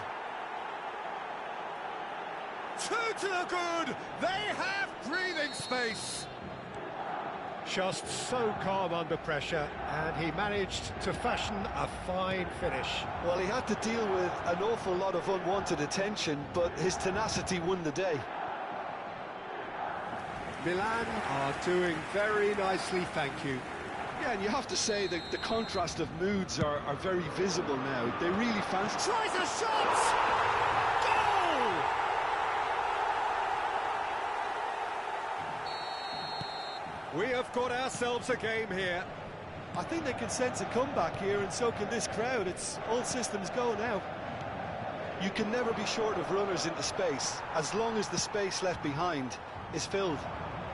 2 to the good! They have breathing space! Just so calm under pressure, and he managed to fashion a fine finish. Well, he had to deal with an awful lot of unwanted attention, but his tenacity won the day. Milan are doing very nicely, thank you. Yeah, and you have to say that the contrast of moods are very visible now. They really fancy... Tries a shot! Goal! We have got ourselves a game here. I think they can sense a comeback here, and so can this crowd. It's all systems go now. You can never be short of runners into space, as long as the space left behind is filled.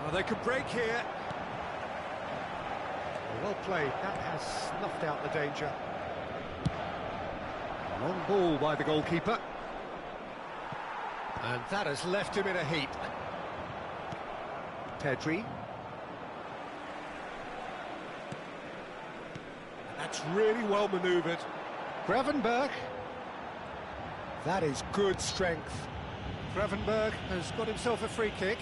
Well, they could break here. Well played. That has snuffed out the danger. Long ball by the goalkeeper. And that has left him in a heap. Pedri. That's really well manoeuvred. Gravenberg. That is good strength. Gravenberg has got himself a free kick.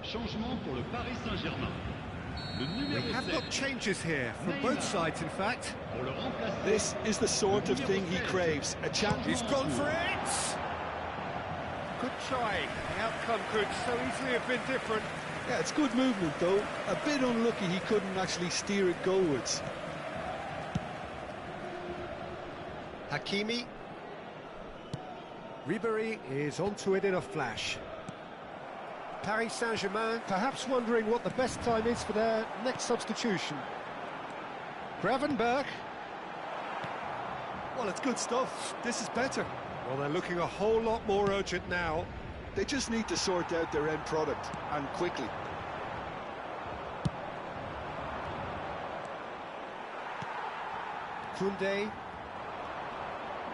Changement pour le Paris Saint-Germain. Le numéro We have 7. got changes here from both sides, in fact. Pour le remplacer. This is the sort of thing he craves, a chance. He's gone for it! Good try. The outcome could so easily have been different. Yeah, it's good movement though. A bit unlucky he couldn't actually steer it goalwards. Hakimi. Ribéry is onto it in a flash. Paris Saint-Germain perhaps wondering what the best time is for their next substitution. Gravenberch. Well, it's good stuff. This is better. Well, they're looking a whole lot more urgent now. They just need to sort out their end product, and quickly. Koundé.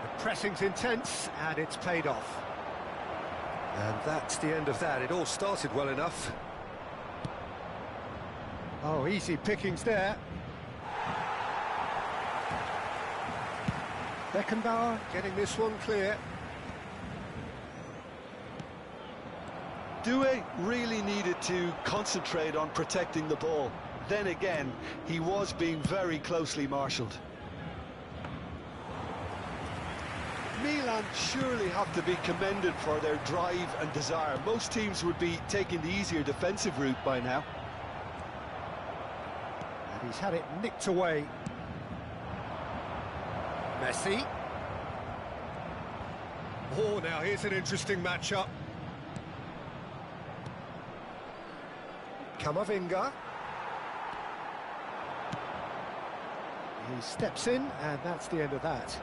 The pressing's intense, and it's paid off. And that's the end of that. It all started well enough. Oh, easy pickings there. Beckenbauer getting this one clear. Doué really needed to concentrate on protecting the ball. Then again, he was being very closely marshalled. Milan surely have to be commended for their drive and desire. Most teams would be taking the easier defensive route by now. And he's had it nicked away. Messi. Oh, now here's an interesting matchup. Camavinga. He steps in, and that's the end of that.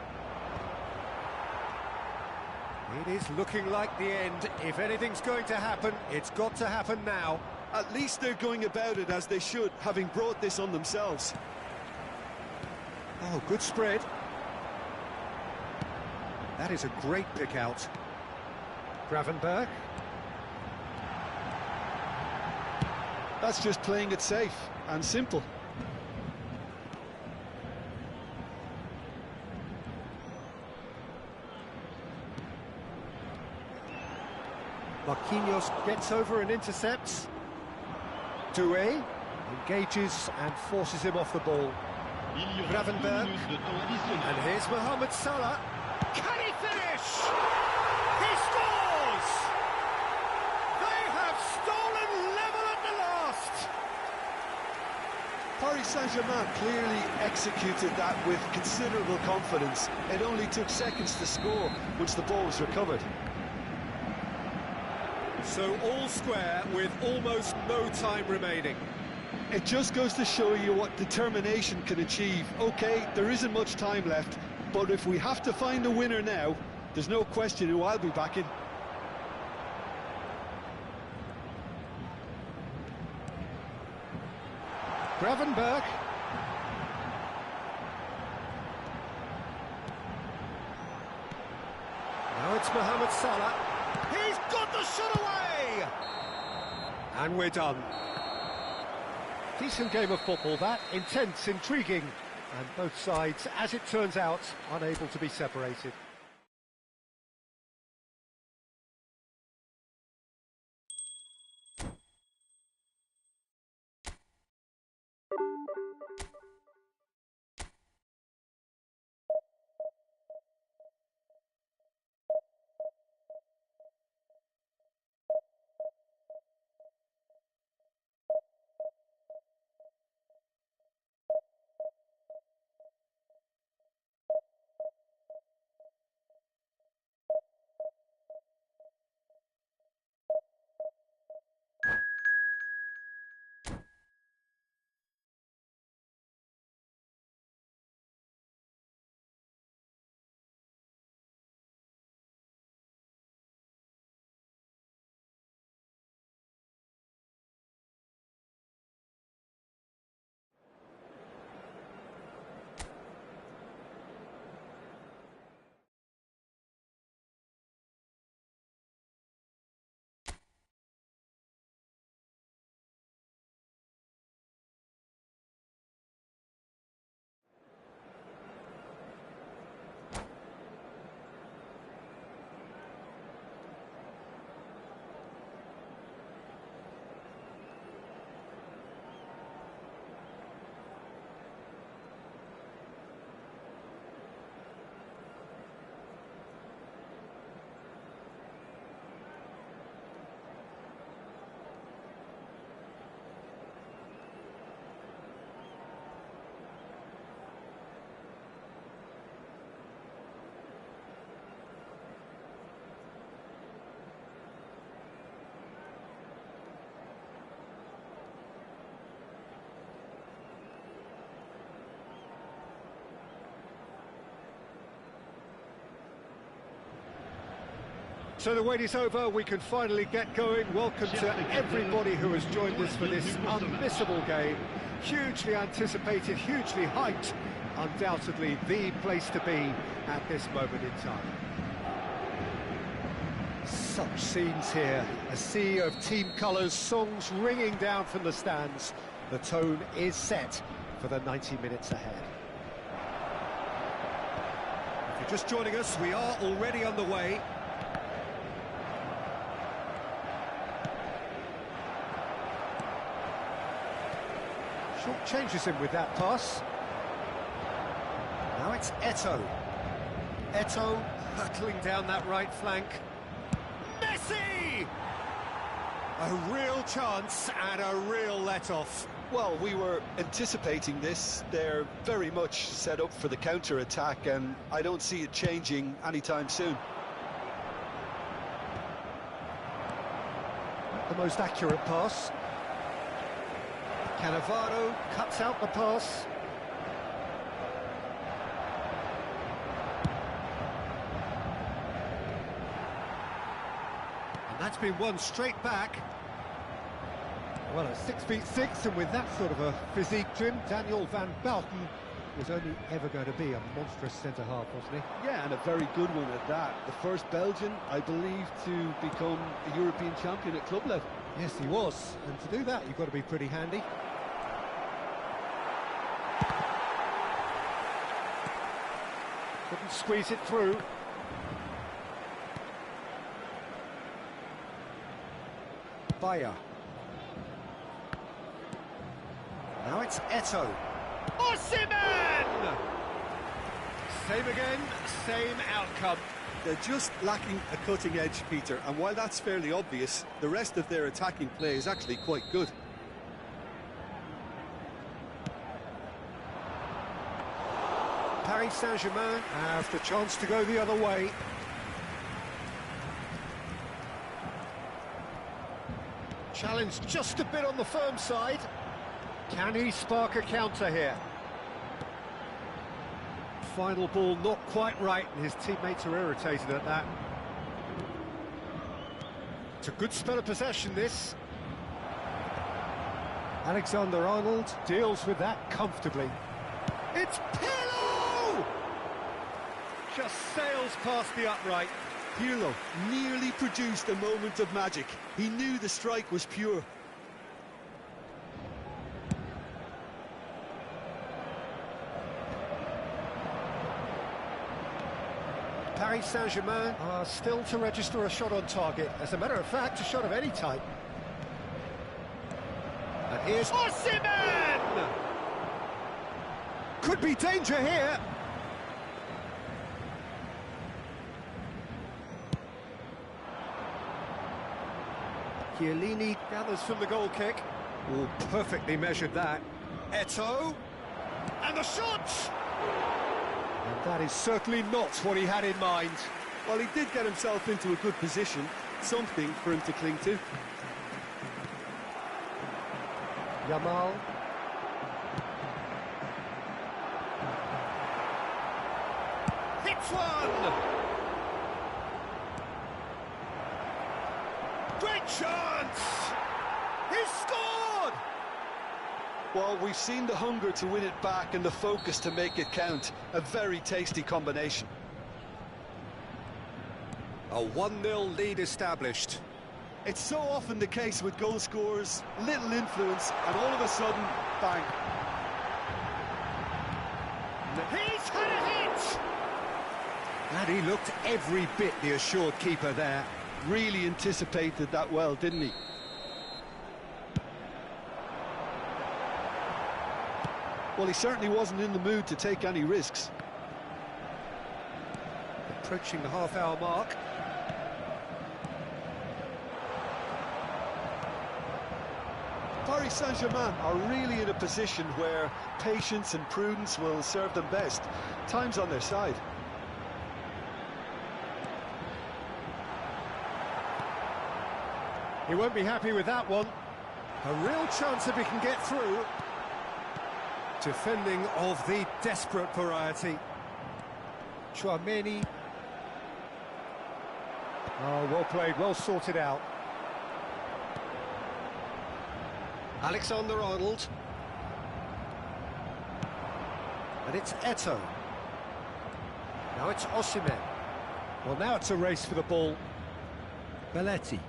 It is looking like the end. If anything's going to happen, it's got to happen now. At least they're going about it as they should, having brought this on themselves. Oh, good spread. That is a great pick out. Gravenberch. That's just playing it safe and simple. Marquinhos gets over and intercepts. Doué engages and forces him off the ball. Gravenberch. And here's Mohamed Salah. Can he finish? He scores! They have stolen level at the last! Paris Saint-Germain clearly executed that with considerable confidence. It only took seconds to score once the ball was recovered. So all square with almost no time remaining. It just goes to show you what determination can achieve. Okay, there isn't much time left, but if we have to find a winner now, there's no question who I'll be backing. Gravenberch. Now it's Mohamed Salah. He's got the shot away! And we're done. Decent game of football, that. Intense, intriguing, and both sides, as it turns out, unable to be separated. So the wait is over, we can finally get going. Welcome to everybody who has joined us for this unmissable game. Hugely anticipated, hugely hyped, undoubtedly the place to be at this moment in time. Such scenes here, a sea of team colours, songs ringing down from the stands. The tone is set for the 90 minutes ahead. If you're just joining us, we are already on the way. Short changes him with that pass. Now it's Eto'o. Eto'o hurtling down that right flank. Messi! A real chance and a real let-off. Well, we were anticipating this. They're very much set up for the counter-attack, and I don't see it changing anytime soon. The most accurate pass. Cannavaro cuts out the pass. And that's been won straight back. Well, at 6'6", and with that sort of a physique trim, Daniel van Bouten was only ever going to be a monstrous centre-half, wasn't he? Yeah, and a very good one at that. The first Belgian, I believe, to become a European champion at club level. Yes, he was. And to do that, you've got to be pretty handy. Couldn't squeeze it through. Bayer. Now it's Eto'o. Osimhen! Same again, same outcome. They're just lacking a cutting edge, Peter, and while that's fairly obvious, the rest of their attacking play is actually quite good. Paris Saint-Germain have the chance to go the other way. Challenge just a bit on the firm side. Can he spark a counter here? Final ball not quite right, and his teammates are irritated at that. It's a good spell of possession, this. Alexander-Arnold deals with that comfortably. It's Pirlo! Just sails past the upright. Pirlo nearly produced a moment of magic. He knew the strike was pure. Paris Saint-Germain are still to register a shot on target. As a matter of fact, a shot of any type. And here's Osimhen! Could be danger here. Chiellini gathers from the goal kick. Oh, perfectly measured that. Eto'o. And the shot! And that is certainly not what he had in mind. Well, he did get himself into a good position, something for him to cling to. Yamal. Hits one! Great chance! He's scored! Well, we've seen the hunger to win it back and the focus to make it count. A very tasty combination. A 1-0 lead established. It's so often the case with goal scorers, little influence, and all of a sudden, bang. He's had a hit! And he looked every bit the assured keeper there. Really anticipated that well, didn't he? Well, he certainly wasn't in the mood to take any risks. Approaching the half-hour mark. Paris Saint-Germain are really in a position where patience and prudence will serve them best. Time's on their side. He won't be happy with that one. A real chance if he can get through. Defending of the desperate variety. Chouameni. Oh, well played, well sorted out. Alexander-Arnold. And it's Eto'o. Now it's Osimhen. Well, now it's a race for the ball. Belletti.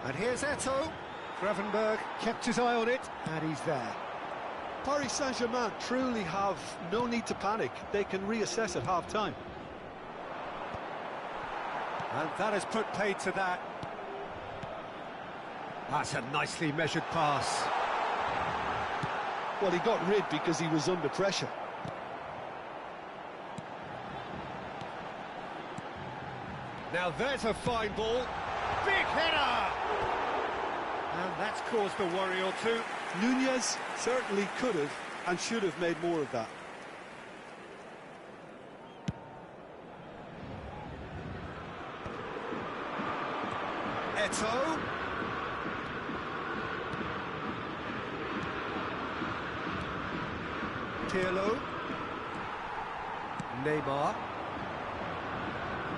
And here's Eto'o. Gravenberg kept his eye on it, and he's there. Paris Saint-Germain truly have no need to panic. They can reassess at half-time. And that has put paid to that. That's a nicely measured pass. Well, he got rid because he was under pressure. Now there's a fine ball. Big header! And that's caused a worry or two. Nunez certainly could have and should have made more of that. Eto'o. Pirlo. Neymar.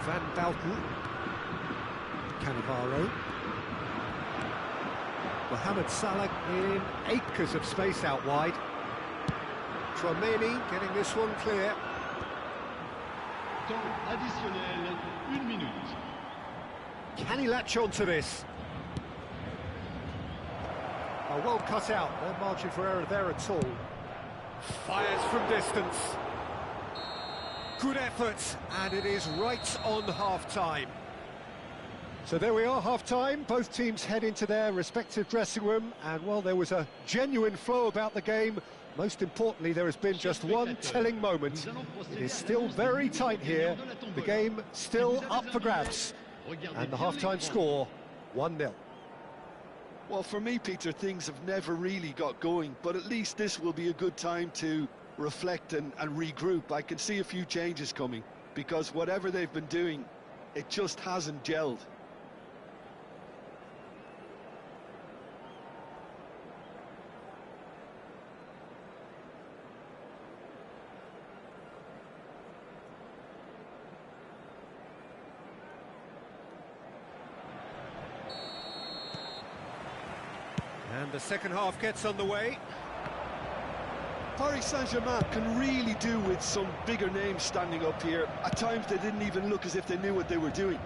Van Bauten. Cannavaro. Mohamed Salah in acres of space out wide. Tchouaméni getting this one clear. Temps additionnel, 1 minute. Can he latch on to this? Oh, well cut out, no margin for error there at all. Fires from distance. Good effort, and it is right on half-time. So there we are, half-time. Both teams head into their respective dressing room, and while there was a genuine flow about the game, most importantly, there has been just one telling moment. It is still very tight here. The game still up for grabs. And the half-time score, 1-0. Well, for me, Peter, things have never really got going, but at least this will be a good time to reflect and regroup. I can see a few changes coming, because whatever they've been doing, it just hasn't gelled. And the second half gets underway. Paris Saint-Germain can really do with some bigger names standing up here. At times they didn't even look as if they knew what they were doing.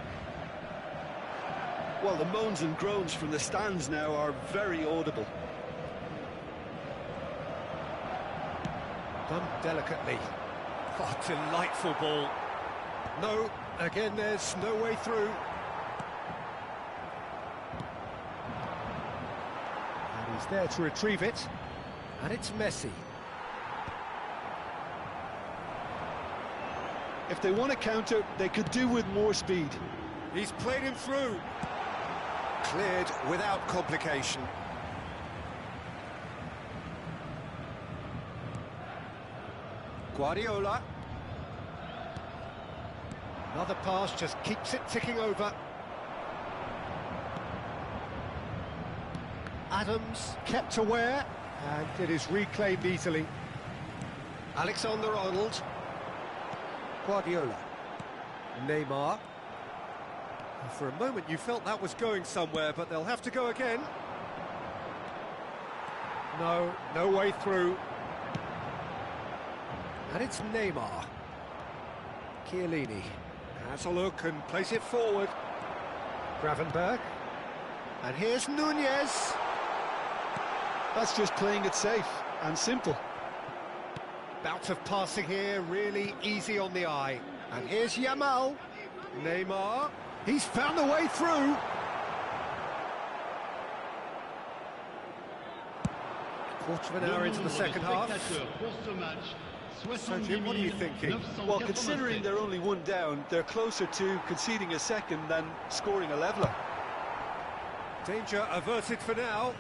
Well, the moans and groans from the stands now are very audible. Done delicately. Oh, delightful ball. No, again, there's no way through. And he's there to retrieve it. And it's Messi. If they want to counter, they could do with more speed. He's played him through. Cleared without complication. Guardiola. Another pass just keeps it ticking over. Adams kept aware, and it is reclaimed easily. Alexander-Arnold. Guardiola. Neymar. For a moment you felt that was going somewhere, but they'll have to go again. No, no way through. And it's Neymar. Chiellini has a look and plays it forward. Gravenberg. And here's Nunez. That's just playing it safe and simple. Bout of passing here, really easy on the eye. And here's Yamal. Neymar. He's found a way through. Quarter of an hour into the second half. So, Jim, what are you thinking? Well, considering they're only one down, they're closer to conceding a second than scoring a leveller. Danger averted for now.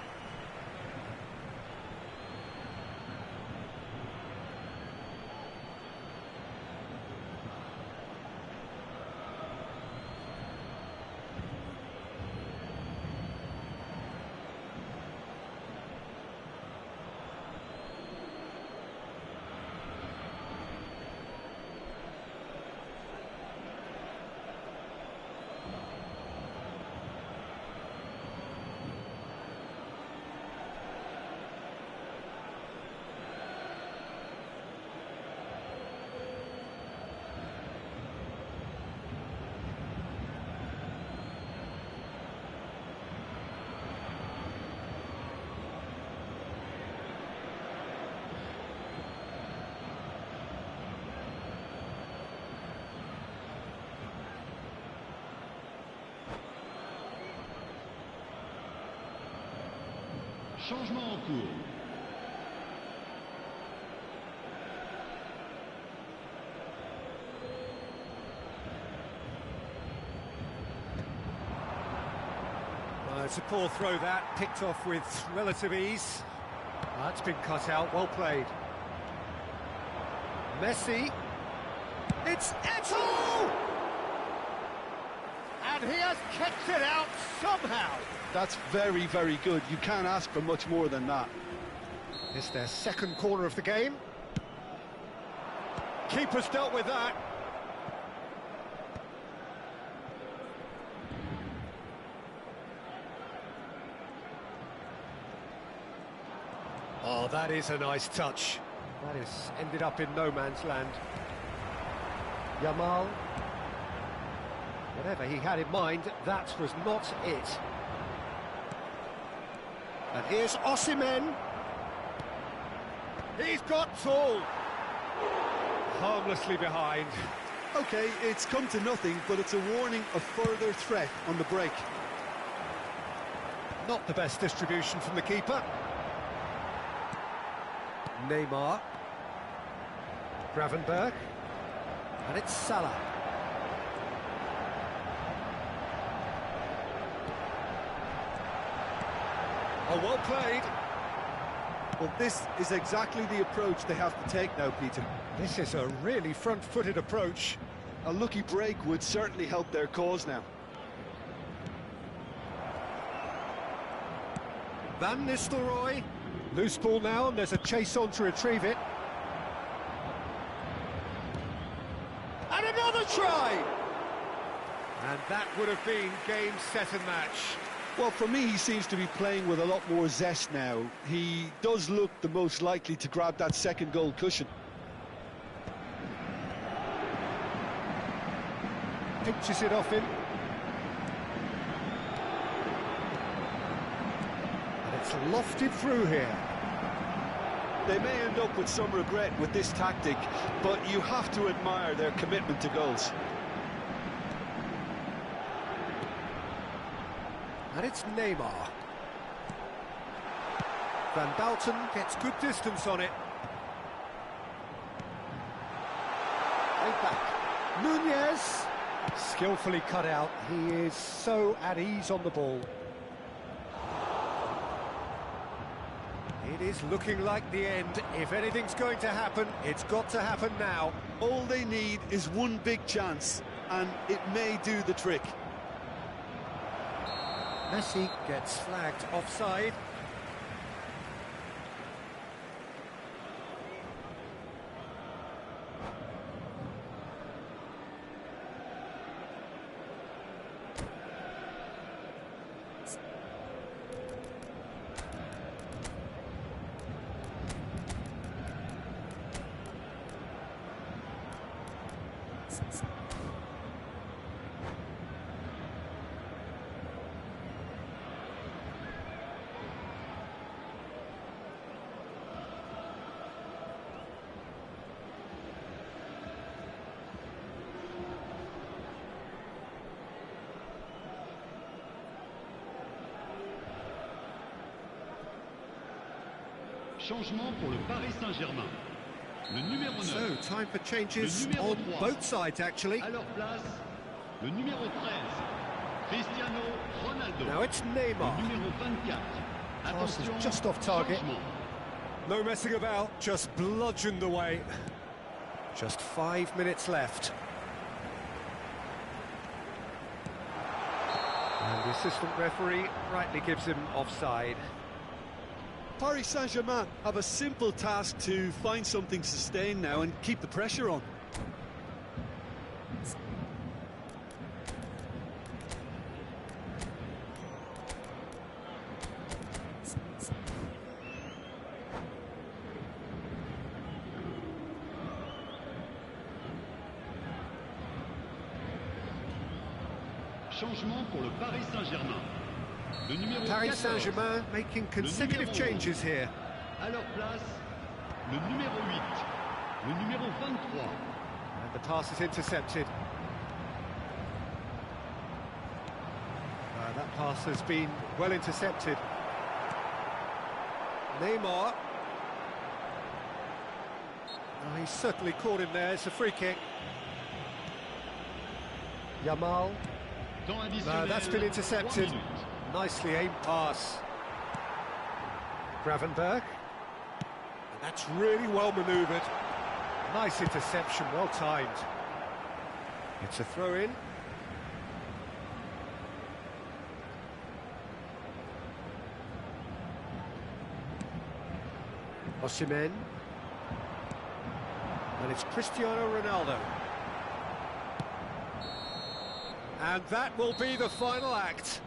Changement en cours. It's a poor throw that, picked off with relative ease. That's been cut out, well played. Messi. It's Eto'o! And he has kept it out somehow. That's very, very good. You can't ask for much more than that. It's their second corner of the game. Keeper's dealt with that. Oh, that is a nice touch. That has ended up in no man's land. Yamal. Whatever he had in mind, that was not it. And here's Osimhen. He's got tall. Harmlessly behind. Okay, it's come to nothing, but it's a warning of further threat on the break. Not the best distribution from the keeper. Neymar. Gravenberg. And it's Salah. Oh, well played. Well, this is exactly the approach they have to take now, Peter. This is a really front-footed approach. A lucky break would certainly help their cause now. Van Nistelrooy. Loose ball now, and there's a chase on to retrieve it. And another try! And that would have been game, set and match. Well, for me, he seems to be playing with a lot more zest now. He does look the most likely to grab that second goal cushion. Pinches it off him. And it's lofted through here. They may end up with some regret with this tactic, but you have to admire their commitment to goals. And it's Neymar. Van Dalton gets good distance on it. Right back. Nunez. Skillfully cut out. He is so at ease on the ball. It is looking like the end. If anything's going to happen, it's got to happen now. All they need is one big chance, and it may do the trick. Messi gets flagged offside. Changement pour le Paris Saint-Germain. Le numéro 9. So, time for changes on both sides, actually. À leur place, le numéro 13, Cristiano Ronaldo. Now it's Neymar. Le numéro 24. Pass is Attention, just off target. changement. No messing about, just bludgeoned away. Just 5 minutes left. And the assistant referee rightly gives him offside. Paris Saint-Germain have a simple task to find something to sustain now and keep the pressure on. Changement pour le Paris Saint-Germain. Le numéro Paris 14. Saint-Germain making consecutive changes here. À leur place, le numéro 8, le numéro 23. And the pass is intercepted. That pass has been well intercepted. Neymar. Oh, he's certainly caught him there. It's a free kick. Yamal. No, that's been intercepted. Nicely aimed pass. Gravenberg. And that's really well manoeuvred. Nice interception, well timed. It's a throw-in. Osimhen. And it's Cristiano Ronaldo. And that will be the final act.